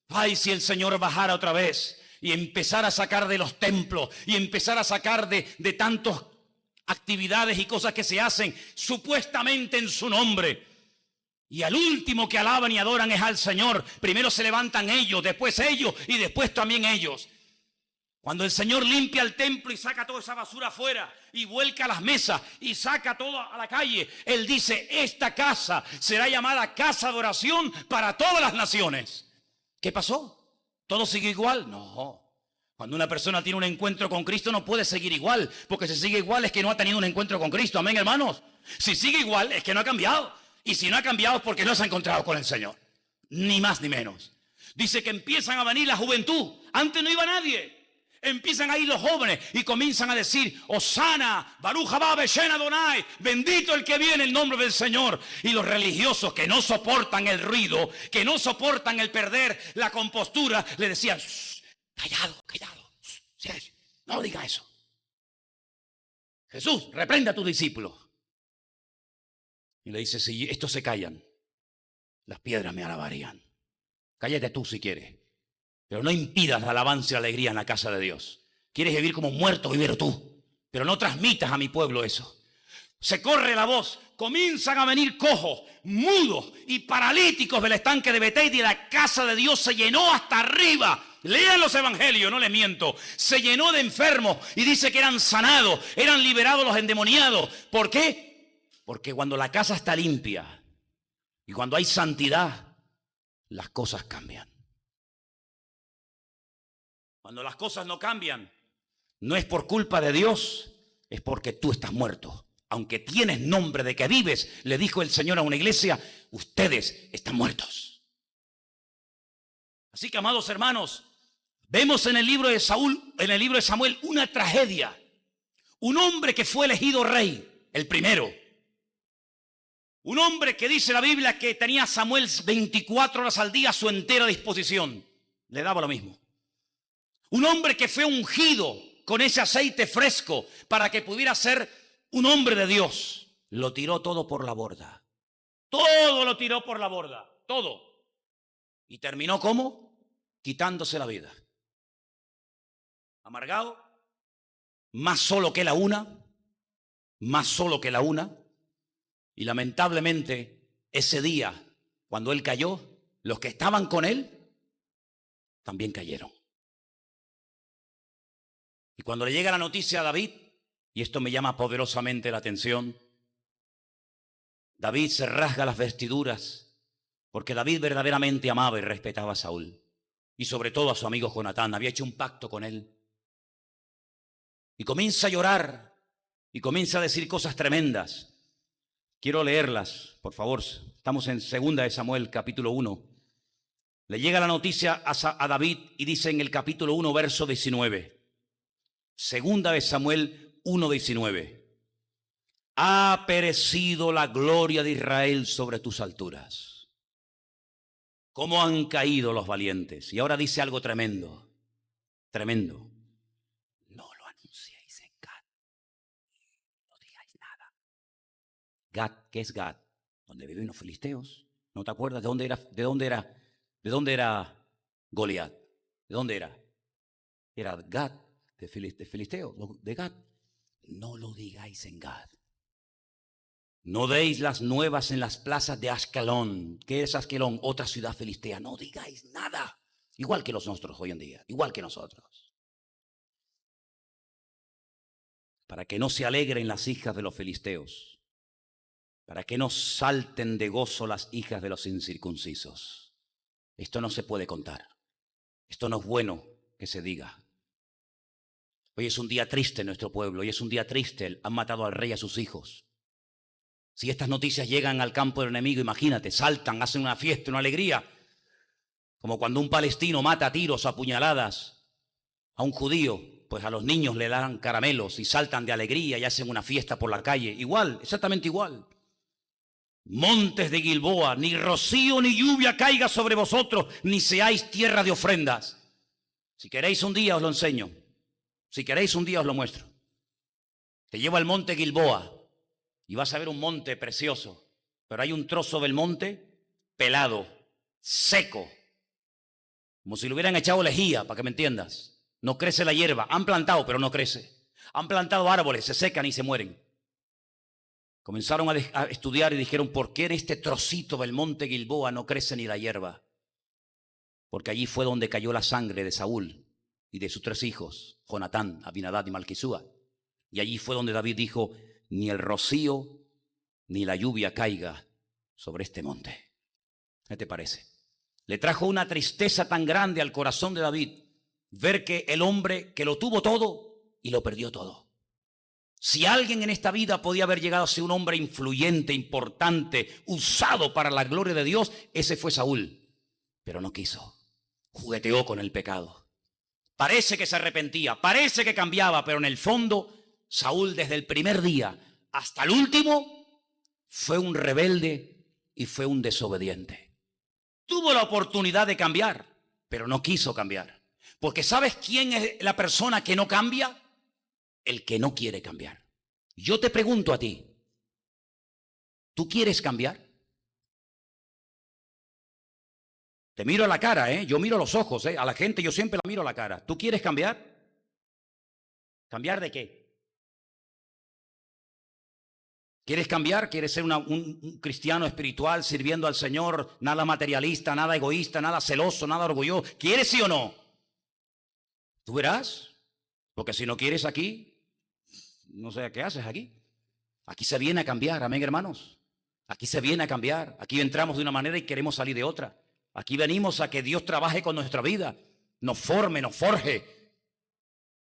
Ay, si el Señor bajara otra vez y empezara a sacar de los templos y empezara a sacar de tantas actividades y cosas que se hacen supuestamente en su nombre. Y al último que alaban y adoran es al Señor. Primero se levantan ellos, después ellos y después también ellos. Cuando el Señor limpia el templo y saca toda esa basura afuera y vuelca las mesas y saca todo a la calle, Él dice, esta casa será llamada casa de oración para todas las naciones. ¿Qué pasó? ¿Todo sigue igual? No. Cuando una persona tiene un encuentro con Cristo no puede seguir igual, porque si sigue igual es que no ha tenido un encuentro con Cristo. Amén, hermanos. Si sigue igual es que no ha cambiado. Y si no ha cambiado es porque no se ha encontrado con el Señor. Ni más ni menos. Dice que empiezan a venir la juventud. Antes no iba nadie. Empiezan a ir los jóvenes y comienzan a decir, Hosana, Baruch haba Beshem Adonai, bendito el que viene en nombre del Señor. Y los religiosos que no soportan el ruido, que no soportan el perder la compostura, le decían, callado, callado, silencio, no diga eso. Jesús, reprenda a tus discípulos. Y le dice, si estos se callan, las piedras me alabarían. Cállate tú si quieres. Pero no impidas la alabanza y la alegría en la casa de Dios. Quieres vivir como muerto, vivir tú. Pero no transmitas a mi pueblo eso. Se corre la voz. Comienzan a venir cojos, mudos y paralíticos del estanque de Bethesda y la casa de Dios se llenó hasta arriba. Lean los evangelios, no les miento. Se llenó de enfermos y dice que eran sanados, eran liberados los endemoniados. ¿Por qué? Porque cuando la casa está limpia y cuando hay santidad, las cosas cambian. Cuando las cosas no cambian, no es por culpa de Dios, es porque tú estás muerto. Aunque tienes nombre de que vives, le dijo el Señor a una iglesia, ustedes están muertos. Así que, amados hermanos, vemos en el libro de Samuel, una tragedia. Un hombre que fue elegido rey, el primero. Un hombre que dice la Biblia que tenía Samuel 24 horas al día a su entera disposición. Le daba lo mismo. Un hombre que fue ungido con ese aceite fresco para que pudiera ser un hombre de Dios. Lo tiró todo por la borda. Todo lo tiró por la borda. Todo. Y terminó ¿cómo? Quitándose la vida. Amargado. Más solo que la una. Más solo que la una. Y lamentablemente ese día, cuando él cayó, los que estaban con él también cayeron. Y cuando le llega la noticia a David, y esto me llama poderosamente la atención, David se rasga las vestiduras, porque David verdaderamente amaba y respetaba a Saúl, y sobre todo a su amigo Jonatán, había hecho un pacto con él. Y comienza a llorar, y comienza a decir cosas tremendas. Quiero leerlas, por favor, estamos en 2 de Samuel, capítulo 1. Le llega la noticia a David y dice en el capítulo 1, verso 19. 2 de Samuel 1:19. Ha perecido la gloria de Israel sobre tus alturas. ¿Cómo han caído los valientes? Y ahora dice algo tremendo, tremendo. No lo anunciéis en Gad. No digáis nada. Gad, ¿qué es Gad? Donde viven los filisteos. ¿No te acuerdas de dónde era? ¿De dónde era Goliat? ¿De dónde era? Era Gad. De Filisteo, de Gad. No lo digáis en Gad. No deis las nuevas en las plazas de Ascalón. ¿Qué es Ascalón? Otra ciudad filistea. No digáis nada. Igual que los nosotros hoy en día. Igual que nosotros. Para que no se alegren las hijas de los filisteos. Para que no salten de gozo las hijas de los incircuncisos. Esto no se puede contar. Esto no es bueno que se diga. Hoy es un día triste en nuestro pueblo, hoy es un día triste, han matado al rey y a sus hijos. Si estas noticias llegan al campo del enemigo, imagínate, saltan, hacen una fiesta, una alegría, como cuando un palestino mata a tiros, a puñaladas a un judío, pues a los niños le dan caramelos y saltan de alegría y hacen una fiesta por la calle, igual, exactamente igual. Montes de Gilboa, ni rocío ni lluvia caiga sobre vosotros, ni seáis tierra de ofrendas. Si queréis un día os lo enseño. Si queréis un día os lo muestro. Te llevo al monte Gilboa y vas a ver un monte precioso, pero hay un trozo del monte pelado, seco, como si le hubieran echado lejía, para que me entiendas. No crece la hierba, han plantado pero no crece. Han plantado árboles, se secan y se mueren. Comenzaron a estudiar y dijeron, ¿por qué en este trocito del monte Gilboa no crece ni la hierba? Porque allí fue donde cayó la sangre de Saúl y de sus 3 hijos, Jonatán, Abinadab y Malquisúa. Y allí fue donde David dijo: ni el rocío ni la lluvia caiga sobre este monte. ¿Qué te parece? Le trajo una tristeza tan grande al corazón de David ver que el hombre que lo tuvo todo y lo perdió todo. Si alguien en esta vida podía haber llegado a ser un hombre influyente, importante, usado para la gloria de Dios, ese fue Saúl. Pero no quiso. Jugueteó con el pecado. Parece que se arrepentía, parece que cambiaba, pero en el fondo, Saúl desde el primer día hasta el último fue un rebelde y fue un desobediente. Tuvo la oportunidad de cambiar, pero no quiso cambiar. Porque ¿sabes quién es la persona que no cambia? El que no quiere cambiar. Yo te pregunto a ti, ¿tú quieres cambiar? Te miro a la cara, yo miro a los ojos, a la gente yo siempre la miro a la cara. ¿Tú quieres cambiar? ¿Cambiar de qué? ¿Quieres cambiar? ¿Quieres ser un cristiano espiritual sirviendo al Señor? Nada materialista, nada egoísta, nada celoso, nada orgulloso. ¿Quieres sí o no? Tú verás, porque si no quieres aquí, no sé qué haces aquí. Aquí se viene a cambiar, amén, hermanos. Aquí se viene a cambiar. Aquí entramos de una manera y queremos salir de otra. Aquí venimos a que Dios trabaje con nuestra vida, nos forme, nos forje.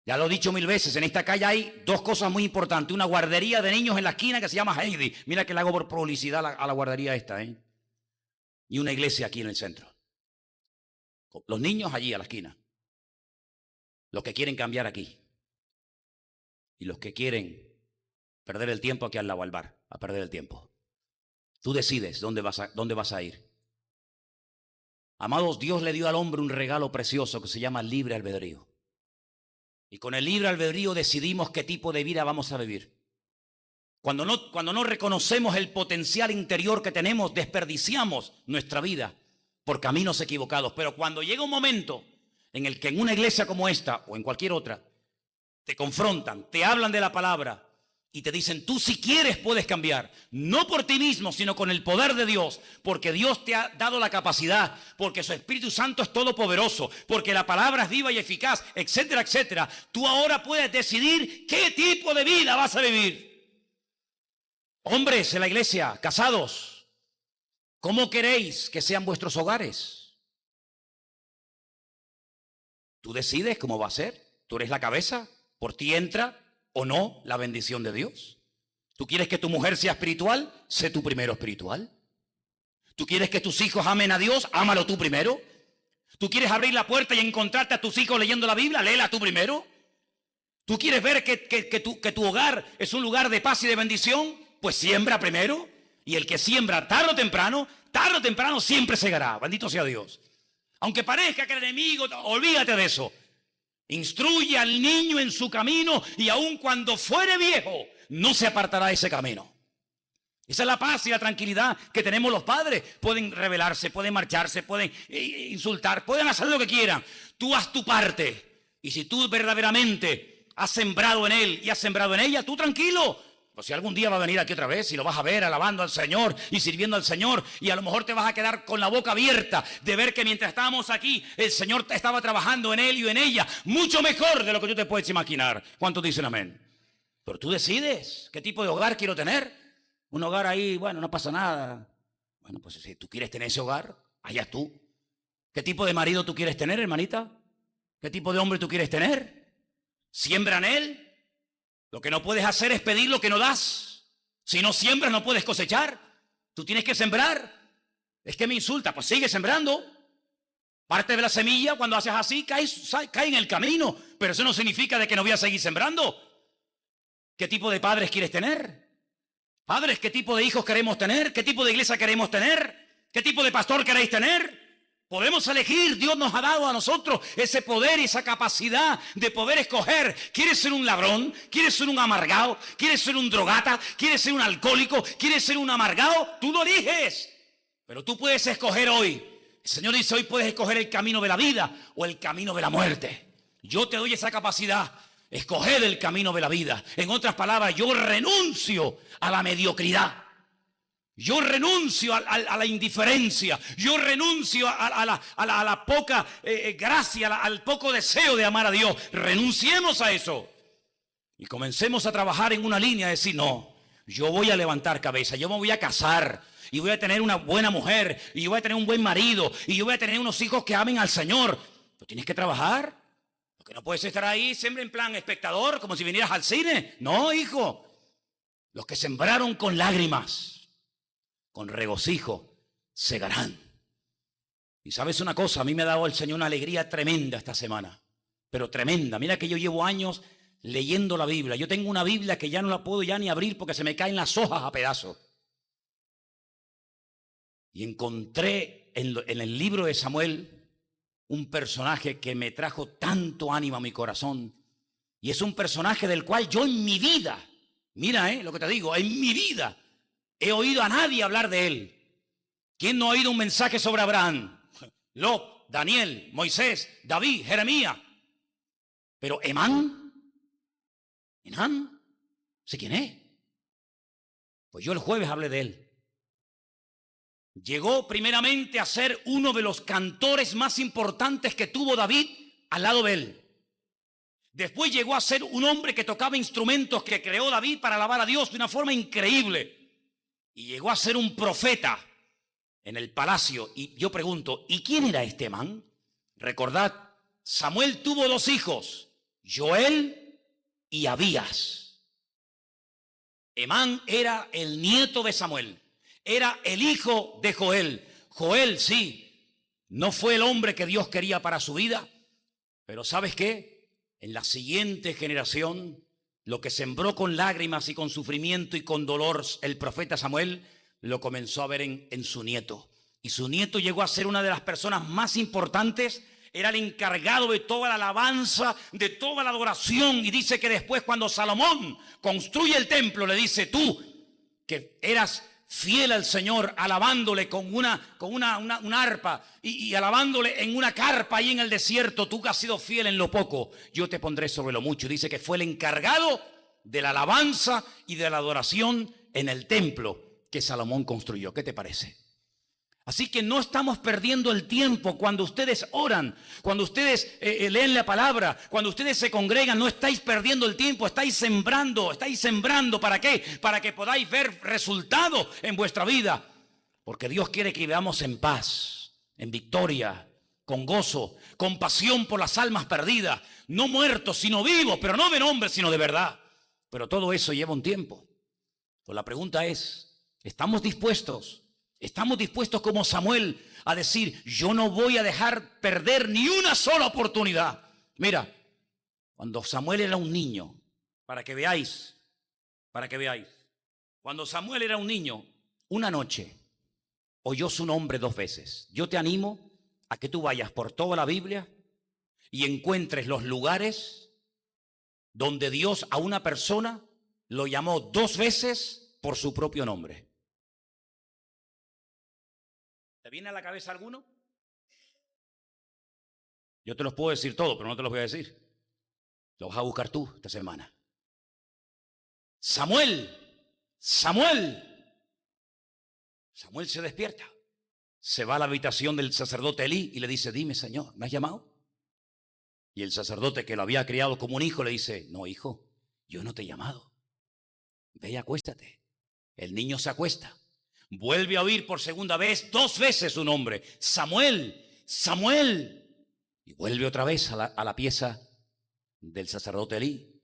Ya lo he dicho 1000 veces, en esta calle hay 2 cosas muy importantes. Una guardería de niños en la esquina que se llama Heidi. Mira que le hago por publicidad a la guardería esta, Y una iglesia aquí en el centro. Los niños allí a la esquina. Los que quieren cambiar aquí. Y los que quieren perder el tiempo aquí al lado, al bar, a perder el tiempo. Tú decides dónde vas a ir. Amados, Dios le dio al hombre un regalo precioso que se llama libre albedrío. Y con el libre albedrío decidimos qué tipo de vida vamos a vivir. Cuando no reconocemos el potencial interior que tenemos, desperdiciamos nuestra vida por caminos equivocados. Pero cuando llega un momento en el que en una iglesia como esta o en cualquier otra, te confrontan, te hablan de la palabra y te dicen, tú si quieres puedes cambiar, no por ti mismo, sino con el poder de Dios, porque Dios te ha dado la capacidad, porque su Espíritu Santo es todopoderoso, porque la palabra es viva y eficaz, etcétera, etcétera. Tú ahora puedes decidir qué tipo de vida vas a vivir. Hombres en la iglesia, casados, ¿cómo queréis que sean vuestros hogares? Tú decides cómo va a ser, tú eres la cabeza, por ti entra o no la bendición de Dios. ¿Tú quieres que tu mujer sea espiritual? Sé tú primero espiritual. ¿Tú quieres que tus hijos amen a Dios? Ámalo tú primero. ¿Tú quieres abrir la puerta y encontrarte a tus hijos leyendo la Biblia? Léela tú primero. ¿Tú quieres ver que tu hogar es un lugar de paz y de bendición? Pues siembra primero. Y el que siembra tarde o temprano siempre segará. Bendito sea Dios. Aunque parezca que el enemigo, olvídate de eso. Instruye al niño en su camino y aun cuando fuere viejo, no se apartará de ese camino. Esa es la paz y la tranquilidad que tenemos los padres. Pueden rebelarse, pueden marcharse, pueden insultar, pueden hacer lo que quieran. Tú haz tu parte. Y si tú verdaderamente has sembrado en él y has sembrado en ella, tú tranquilo. Pues si algún día va a venir aquí otra vez y lo vas a ver alabando al Señor y sirviendo al Señor, y a lo mejor te vas a quedar con la boca abierta de ver que mientras estábamos aquí el Señor estaba trabajando en él y en ella mucho mejor de lo que tú te puedes imaginar. ¿Cuántos dicen amén? Pero tú decides qué tipo de hogar quiero tener. Un hogar ahí, bueno, no pasa nada. Bueno, pues si tú quieres tener ese hogar, allá tú. ¿Qué tipo de marido tú quieres tener, hermanita? ¿Qué tipo de hombre tú quieres tener? Siembra en él. Lo que no puedes hacer es pedir lo que no das. Si no siembras no puedes cosechar. Tú tienes que sembrar. Es que me insulta, pues sigue sembrando. Parte de la semilla, cuando haces así, cae en el camino. Pero eso no significa de que no voy a seguir sembrando. ¿Qué tipo de padres quieres tener? Padres, ¿qué tipo de hijos queremos tener? ¿Qué tipo de iglesia queremos tener? ¿Qué tipo de pastor queréis tener? Podemos elegir. Dios nos ha dado a nosotros ese poder y esa capacidad de poder escoger. ¿Quieres ser un ladrón? ¿Quieres ser un amargado? ¿Quieres ser un drogata? ¿Quieres ser un alcohólico? ¿Quieres ser un amargado? Tú lo eliges. Pero tú puedes escoger hoy. El Señor dice, hoy puedes escoger el camino de la vida o el camino de la muerte. Yo te doy esa capacidad. Escoger el camino de la vida. En otras palabras, yo renuncio a la mediocridad. Yo renuncio a la indiferencia. Yo renuncio a la poca gracia, al poco deseo de amar a Dios. Renunciemos a eso. Y comencemos a trabajar en una línea, decir, no, yo voy a levantar cabeza, yo me voy a casar y voy a tener una buena mujer y yo voy a tener un buen marido y yo voy a tener unos hijos que amen al Señor. Tú tienes que trabajar, porque no puedes estar ahí siempre en plan espectador, como si vinieras al cine. No, hijo, los que sembraron con lágrimas, con regocijo, segarán. Y sabes una cosa, a mí me ha dado el Señor una alegría tremenda esta semana, pero tremenda. Mira que yo llevo años leyendo la Biblia. Yo tengo una Biblia que ya no la puedo ya ni abrir porque se me caen las hojas a pedazos. Y encontré en el libro de Samuel un personaje que me trajo tanto ánimo a mi corazón. Y es un personaje del cual yo en mi vida, mira lo que te digo, en mi vida he oído a nadie hablar de él. ¿Quién no ha oído un mensaje sobre Abraham? Lot, Daniel, Moisés, David, Jeremías. Pero Emán, ¿sé quién es? Pues yo el jueves hablé de él. Llegó primeramente a ser uno de los cantores más importantes que tuvo David al lado de él. Después llegó a ser un hombre que tocaba instrumentos que creó David para alabar a Dios de una forma increíble. Y llegó a ser un profeta en el palacio. Y yo pregunto, ¿y quién era este man? Recordad, Samuel tuvo 2 hijos, Joel y Abías. Emán era el nieto de Samuel, era el hijo de Joel. Joel, sí, no fue el hombre que Dios quería para su vida, pero ¿sabes qué? En la siguiente generación, lo que sembró con lágrimas y con sufrimiento y con dolor el profeta Samuel, lo comenzó a ver en su nieto. Y su nieto llegó a ser una de las personas más importantes. Era el encargado de toda la alabanza, de toda la adoración. Y dice que después, cuando Salomón construye el templo, le dice, tú que eras fiel al Señor, alabándole con una arpa y alabándole en una carpa ahí en el desierto, tú que has sido fiel en lo poco, yo te pondré sobre lo mucho. Dice que fue el encargado de la alabanza y de la adoración en el templo que Salomón construyó. ¿Qué te parece? Así que no estamos perdiendo el tiempo cuando ustedes oran, cuando ustedes leen la palabra, cuando ustedes se congregan, no estáis perdiendo el tiempo, estáis sembrando. ¿Para qué? Para que podáis ver resultados en vuestra vida. Porque Dios quiere que vivamos en paz, en victoria, con gozo, con pasión por las almas perdidas, no muertos, sino vivos, pero no de nombre, sino de verdad. Pero todo eso lleva un tiempo. Pues la pregunta es, ¿estamos dispuestos como Samuel a decir, yo no voy a dejar perder ni una sola oportunidad? Mira, cuando Samuel era un niño, para que veáis, cuando Samuel era un niño, una noche oyó su nombre 2 veces. Yo te animo a que tú vayas por toda la Biblia y encuentres los lugares donde Dios a una persona lo llamó 2 veces por su propio nombre. ¿Te viene a la cabeza alguno? Yo te los puedo decir todos, pero no te los voy a decir. Los vas a buscar tú esta semana. Samuel se despierta. Se va a la habitación del sacerdote Elí y le dice, dime, Señor, ¿me has llamado? Y el sacerdote, que lo había criado como un hijo, le dice, no, hijo, yo no te he llamado. Ve y acuéstate. El niño se acuesta. Vuelve a oír por segunda vez, 2 veces su nombre. Samuel. Y vuelve otra vez a la pieza del sacerdote Elí.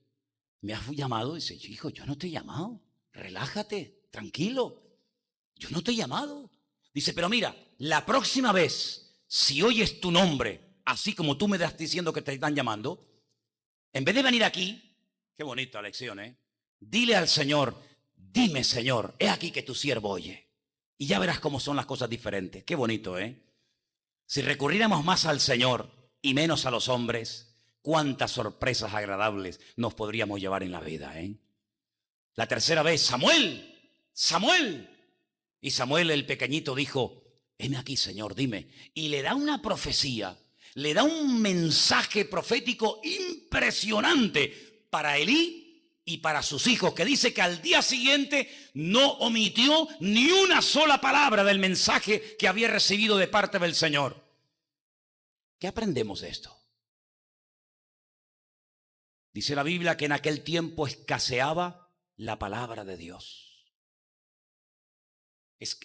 ¿Me has llamado? Dice, hijo, yo no te he llamado. Relájate, tranquilo. Yo no te he llamado. Dice, pero mira, la próxima vez, si oyes tu nombre, así como tú me estás diciendo que te están llamando, en vez de venir aquí, qué bonita lección, dile al Señor, dime, Señor, he aquí que tu siervo oye. Y ya verás cómo son las cosas diferentes. Qué bonito, Si recurriéramos más al Señor y menos a los hombres, cuántas sorpresas agradables nos podríamos llevar en la vida, La tercera vez, Samuel. Y Samuel, el pequeñito, dijo, heme aquí, Señor, dime. Y le da una profecía, le da un mensaje profético impresionante para Elí y para sus hijos, que dice que al día siguiente no omitió ni una sola palabra del mensaje que había recibido de parte del Señor. ¿Qué aprendemos de esto? Dice la Biblia que en aquel tiempo escaseaba la palabra de Dios.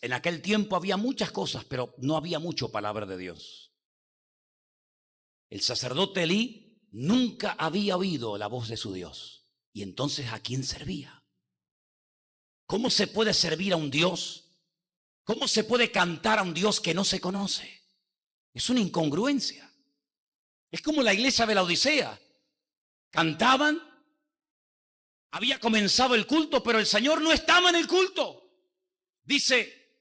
En aquel tiempo había muchas cosas, pero no había mucho palabra de Dios. El sacerdote Elí nunca había oído la voz de su Dios. Y entonces, ¿a quién servía? ¿Cómo se puede servir a un Dios? ¿Cómo se puede cantar a un Dios que no se conoce? Es una incongruencia. Es como la iglesia de la Odisea. Cantaban, había comenzado el culto, pero el Señor no estaba en el culto. Dice,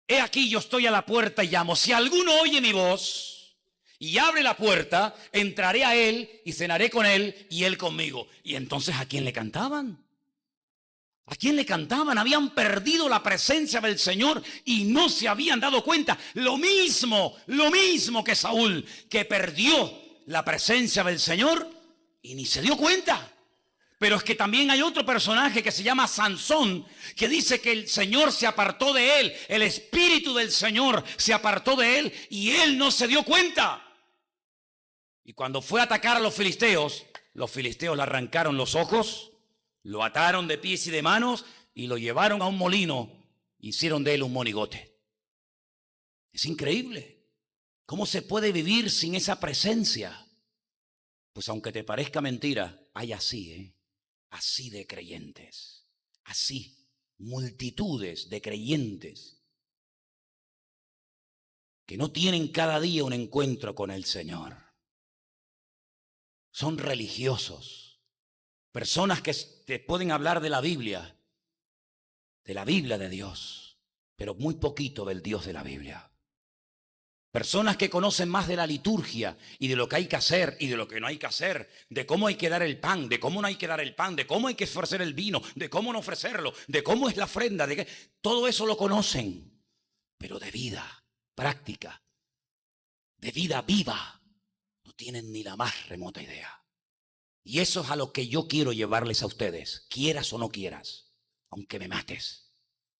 he aquí yo estoy a la puerta y llamo. Si alguno oye mi voz y abre la puerta, entraré a él y cenaré con él y él conmigo. Y entonces, ¿a quién le cantaban? ¿A quién le cantaban? Habían perdido la presencia del Señor y no se habían dado cuenta. Lo mismo que Saúl, que perdió la presencia del Señor y ni se dio cuenta. Pero es que también hay otro personaje que se llama Sansón, que dice que el Señor se apartó de él, el Espíritu del Señor se apartó de él y él no se dio cuenta. Y cuando fue a atacar a los filisteos le arrancaron los ojos, lo ataron de pies y de manos y lo llevaron a un molino, hicieron de él un monigote. Es increíble. ¿Cómo se puede vivir sin esa presencia? Pues aunque te parezca mentira, hay así, así de creyentes, así, multitudes de creyentes que no tienen cada día un encuentro con el Señor. Son religiosos, personas que te pueden hablar de la Biblia de Dios, pero muy poquito del Dios de la Biblia. Personas que conocen más de la liturgia y de lo que hay que hacer y de lo que no hay que hacer, de cómo hay que dar el pan, de cómo no hay que dar el pan, de cómo hay que ofrecer el vino, de cómo no ofrecerlo, de cómo es la ofrenda, todo eso lo conocen, pero de vida práctica, de vida viva, no tienen ni la más remota idea. Y eso es a lo que yo quiero llevarles a ustedes, quieras o no quieras, aunque me mates.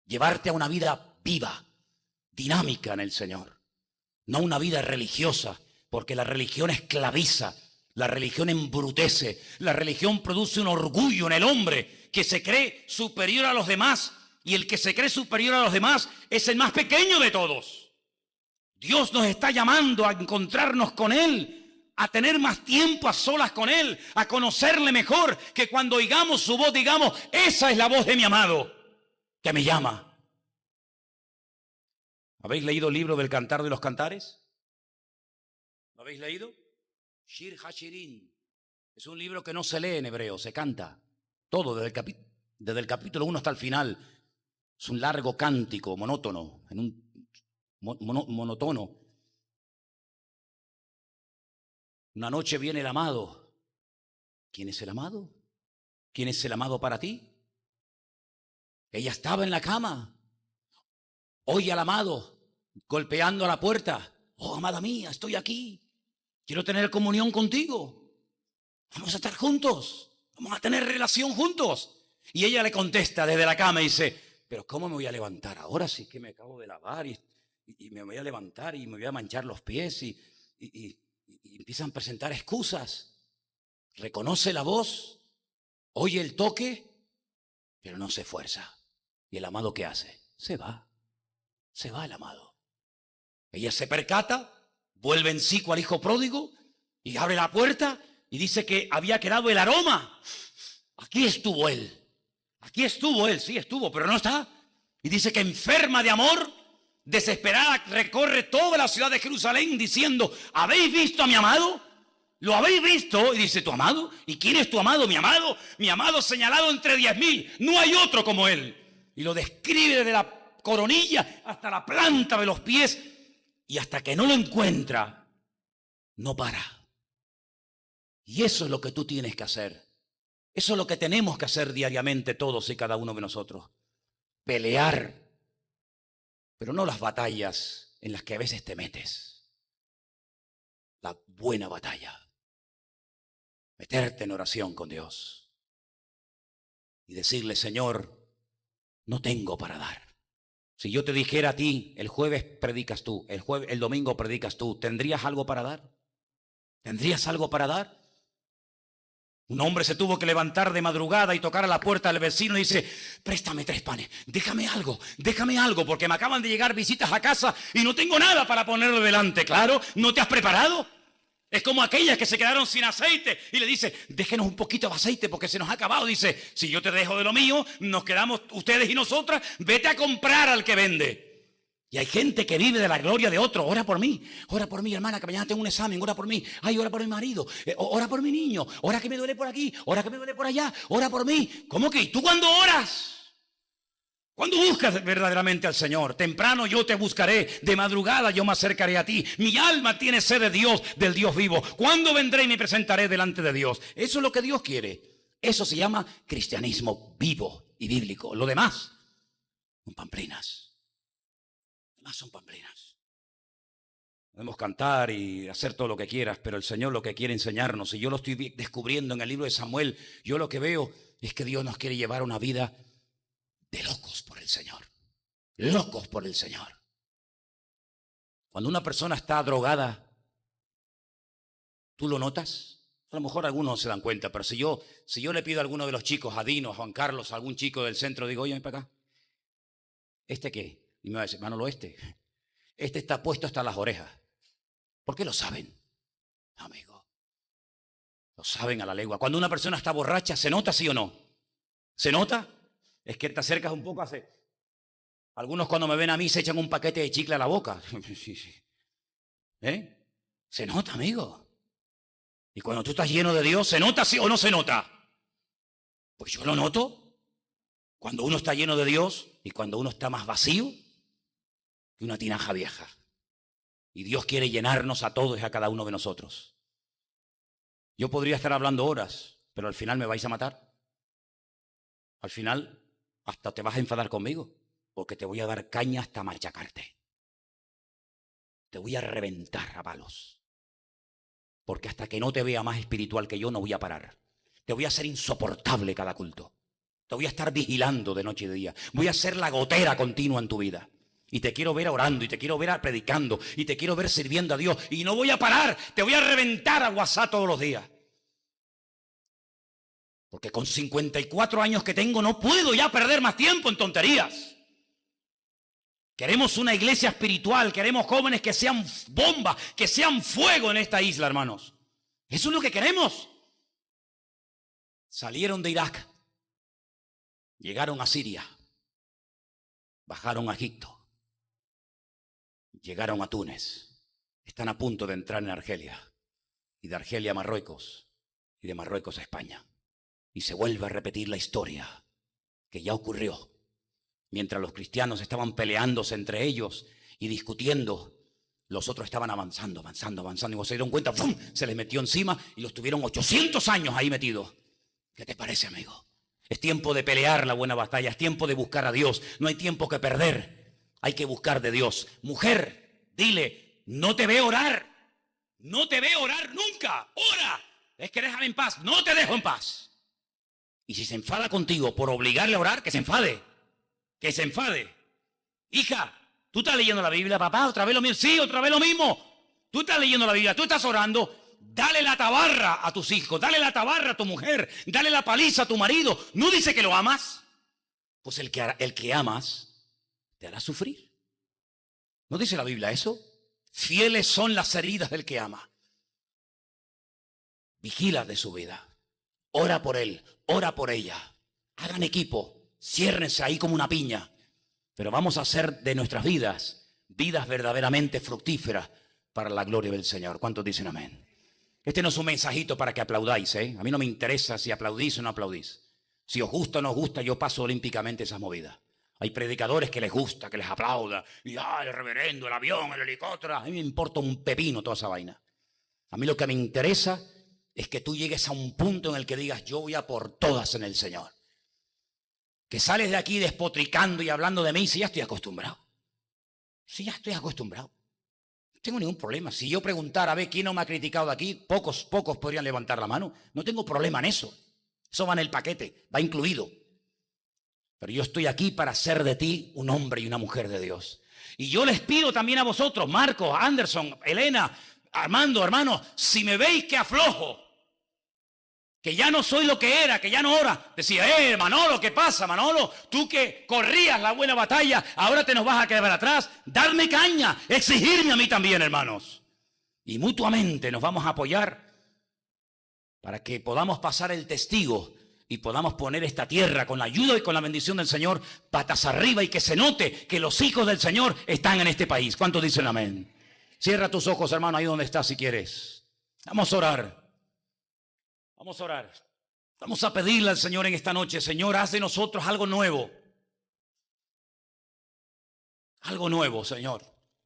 Llevarte a una vida viva, dinámica en el Señor. No una vida religiosa, porque la religión esclaviza, la religión embrutece, la religión produce un orgullo en el hombre que se cree superior a los demás, y el que se cree superior a los demás es el más pequeño de todos. Dios nos está llamando a encontrarnos con Él, a tener más tiempo a solas con Él, a conocerle mejor, que cuando oigamos su voz digamos, esa es la voz de mi amado que me llama. ¿Habéis leído el libro del Cantar de los Cantares? ¿Lo habéis leído? Shir HaShirim. Es un libro que no se lee en hebreo, se canta. Todo, desde el capítulo 1 hasta el final. Es un largo cántico, monótono, monótono. Una noche viene el amado. ¿Quién es el amado? ¿Quién es el amado para ti? Ella estaba en la cama. Oye al amado golpeando a la puerta. Oh, amada mía, estoy aquí. Quiero tener comunión contigo. Vamos a estar juntos. Vamos a tener relación juntos. Y ella le contesta desde la cama y dice, pero ¿cómo me voy a levantar? Ahora sí que me acabo de lavar y me voy a levantar y me voy a manchar los pies y empiezan a presentar excusas. Reconoce la voz, oye el toque, pero no se esfuerza. ¿Y el amado qué hace? Se va el amado. Ella se percata, vuelve en sí al hijo pródigo y abre la puerta y dice que había quedado el aroma. Aquí estuvo él, sí estuvo, pero no está. Y dice que enferma de amor, desesperada, recorre toda la ciudad de Jerusalén diciendo, ¿habéis visto a mi amado? ¿Lo habéis visto? Y dice, ¿tu amado? ¿Y quién es tu amado? Mi amado señalado entre 10,000, no hay otro como él. Y lo describe desde la coronilla hasta la planta de los pies, y hasta que no lo encuentra, no para. Y eso es lo que tú tienes que hacer. Eso es lo que tenemos que hacer diariamente todos y cada uno de nosotros. Pelear, pero no las batallas en las que a veces te metes. La buena batalla. Meterte en oración con Dios. y decirle, Señor, no tengo para dar. Si yo te dijera a ti, el jueves predicas tú, el domingo predicas tú, ¿tendrías algo para dar? ¿Tendrías algo para dar? Un hombre se tuvo que levantar de madrugada y tocar a la puerta del vecino y dice, préstame 3 panes, déjame algo, porque me acaban de llegar visitas a casa y no tengo nada para ponerlo delante. Claro, ¿no te has preparado? Es como aquellas que se quedaron sin aceite y le dice, déjenos un poquito de aceite porque se nos ha acabado. Dice, si yo te dejo de lo mío, nos quedamos ustedes y nosotras, vete a comprar al que vende. Y hay gente que vive de la gloria de otro. Ora por mí, hermana, que mañana tengo un examen, ora por mí. Ay, ora por mi marido, ora por mi niño, ora que me duele por aquí, ora que me duele por allá, ora por mí. ¿Cómo que? ¿Y tú cuándo oras? ¿Cuándo buscas verdaderamente al Señor? Temprano yo te buscaré, de madrugada yo me acercaré a ti. Mi alma tiene sed de Dios, del Dios vivo. ¿Cuándo vendré y me presentaré delante de Dios? Eso es lo que Dios quiere. Eso se llama cristianismo vivo y bíblico. Lo demás son pamplinas. Lo demás son pamplinas. Podemos cantar y hacer todo lo que quieras, pero el Señor lo que quiere enseñarnos, y yo lo estoy descubriendo en el libro de Samuel, yo lo que veo es que Dios nos quiere llevar a una vida de locos por el Señor. Locos por el Señor. Cuando una persona está drogada, ¿tú lo notas? A lo mejor algunos no se dan cuenta, pero si yo le pido a alguno de los chicos, a Dino, a Juan Carlos, a algún chico del centro, digo, oye, ven para acá. ¿Este qué? Y me va a decir, Manolo, este está puesto hasta las orejas. ¿Por qué lo saben, amigo? Lo saben a la legua. Cuando una persona está borracha, ¿se nota sí o no? ¿Se nota? Es que te acercas un poco, hace. Algunos cuando me ven a mí se echan un paquete de chicle a la boca. Sí. Se nota, amigo. Y cuando tú estás lleno de Dios, ¿se nota sí o no se nota? Pues yo lo noto. Cuando uno está lleno de Dios y cuando uno está más vacío que una tinaja vieja. Y Dios quiere llenarnos a todos y a cada uno de nosotros. Yo podría estar hablando horas, pero al final me vais a matar. Al final hasta te vas a enfadar conmigo, porque te voy a dar caña hasta machacarte. Te voy a reventar a palos. Porque hasta que no te vea más espiritual que yo, no voy a parar. Te voy a hacer insoportable cada culto. Te voy a estar vigilando de noche y de día. Voy a ser la gotera continua en tu vida. Y te quiero ver orando, y te quiero ver predicando, y te quiero ver sirviendo a Dios. Y no voy a parar, te voy a reventar a WhatsApp todos los días. Porque con 54 años que tengo no puedo ya perder más tiempo en tonterías. Queremos una iglesia espiritual, queremos jóvenes que sean bombas, que sean fuego en esta isla, hermanos. Eso es lo que queremos. Salieron de Irak, llegaron a Siria, bajaron a Egipto, llegaron a Túnez, están a punto de entrar en Argelia, y de Argelia a Marruecos, y de Marruecos a España. Y se vuelve a repetir la historia que ya ocurrió. Mientras los cristianos estaban peleándose entre ellos y discutiendo, los otros estaban avanzando. Y cuando se dieron cuenta, ¡fum!, se les metió encima y los tuvieron 800 años ahí metidos. ¿Qué te parece, amigo? Es tiempo de pelear la buena batalla, es tiempo de buscar a Dios. No hay tiempo que perder, hay que buscar de Dios. Mujer, dile, no te veo orar. No te veo orar nunca. Ora. Es que déjame en paz. No te dejo en paz. Y si se enfada contigo por obligarle a orar, que se enfade. Que se enfade. Hija, ¿tú estás leyendo la Biblia, papá? ¿Otra vez lo mismo? Sí, otra vez lo mismo. Tú estás leyendo la Biblia, tú estás orando. Dale la tabarra a tus hijos, dale la tabarra a tu mujer, dale la paliza a tu marido. ¿No dice que lo amas? Pues el que amas te hará sufrir. ¿No dice la Biblia eso? Fieles son las heridas del que ama. Vigila de su vida. Ora por él, ora por ella. Hagan equipo, ciérrense ahí como una piña. Pero vamos a hacer de nuestras vidas verdaderamente fructíferas para la gloria del Señor. ¿Cuántos dicen amén? Este no es un mensajito para que aplaudáis, ¿eh? A mí no me interesa si aplaudís o no aplaudís. Si os gusta o no os gusta, yo paso olímpicamente esas movidas. Hay predicadores que les gusta, que les aplauda. Y el reverendo, el avión, el helicóptero. A mí me importa un pepino toda esa vaina. A mí lo que me interesa es que tú llegues a un punto en el que digas, yo voy a por todas en el Señor. Que sales de aquí despotricando y hablando de mí, si ya estoy acostumbrado. Si ya estoy acostumbrado. No tengo ningún problema. Si yo preguntara, a ver, ¿quién no me ha criticado de aquí? Pocos podrían levantar la mano. No tengo problema en eso. Eso va en el paquete, va incluido. Pero yo estoy aquí para hacer de ti un hombre y una mujer de Dios. Y yo les pido también a vosotros, Marcos, Anderson, Elena, Armando, hermanos, si me veis que aflojo, que ya no soy lo que era, que ya no ora, decía, Manolo, ¿qué pasa, Manolo? Tú que corrías la buena batalla, ahora te nos vas a quedar atrás. Darme caña, exigirme a mí también, hermanos. Y mutuamente nos vamos a apoyar para que podamos pasar el testigo y podamos poner esta tierra con la ayuda y con la bendición del Señor patas arriba, y que se note que los hijos del Señor están en este país. ¿Cuántos dicen amén? Cierra tus ojos, hermano, ahí donde estás si quieres. Vamos a orar. Vamos a orar. Vamos a pedirle al Señor en esta noche: Señor, haz de nosotros algo nuevo. Algo nuevo, Señor.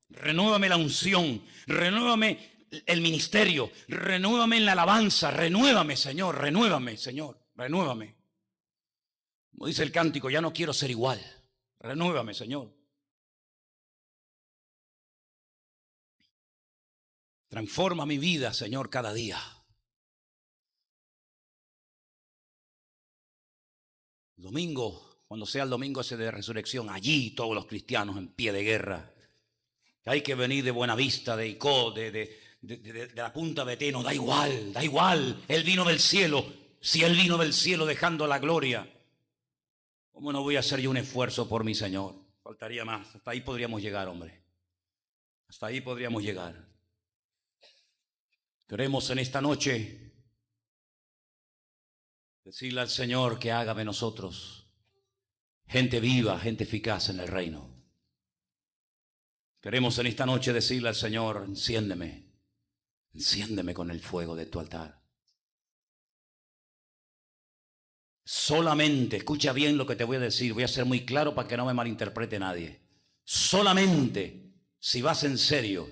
Renuévame la unción, renuévame el ministerio, renuévame en la alabanza, renuévame, Señor, renuévame, Señor, renuévame. Como dice el cántico, ya no quiero ser igual. Renuévame, Señor. Transforma mi vida, Señor, cada día. Domingo, cuando sea el domingo ese de resurrección, allí todos los cristianos en pie de guerra. Hay que venir de Buenavista, de Icó, de la Punta Beteno, da igual. Él vino del cielo. Si Él vino del cielo dejando la gloria, ¿cómo no voy a hacer yo un esfuerzo por mi Señor? Faltaría más. Hasta ahí podríamos llegar, hombre. Hasta ahí podríamos llegar. Queremos en esta noche decirle al Señor que haga de nosotros gente viva, gente eficaz en el reino. Queremos en esta noche decirle al Señor: enciéndeme con el fuego de tu altar. Solamente, escucha bien lo que te voy a decir, voy a ser muy claro para que no me malinterprete nadie. Solamente si vas en serio,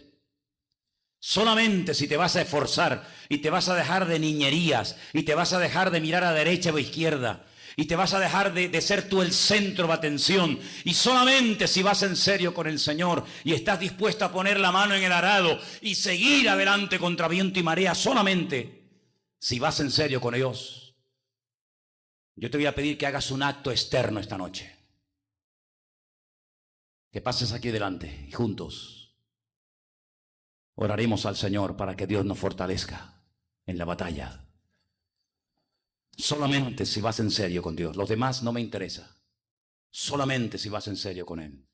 solamente si te vas a esforzar y te vas a dejar de niñerías y te vas a dejar de mirar a derecha o a izquierda y te vas a dejar de ser tú el centro de atención, y solamente si vas en serio con el Señor y estás dispuesto a poner la mano en el arado y seguir adelante contra viento y marea, solamente si vas en serio con Dios, yo te voy a pedir que hagas un acto externo esta noche. Que pases aquí delante y juntos oraremos al Señor para que Dios nos fortalezca en la batalla. Solamente si vas en serio con Dios. Los demás no me interesa. Solamente si vas en serio con Él.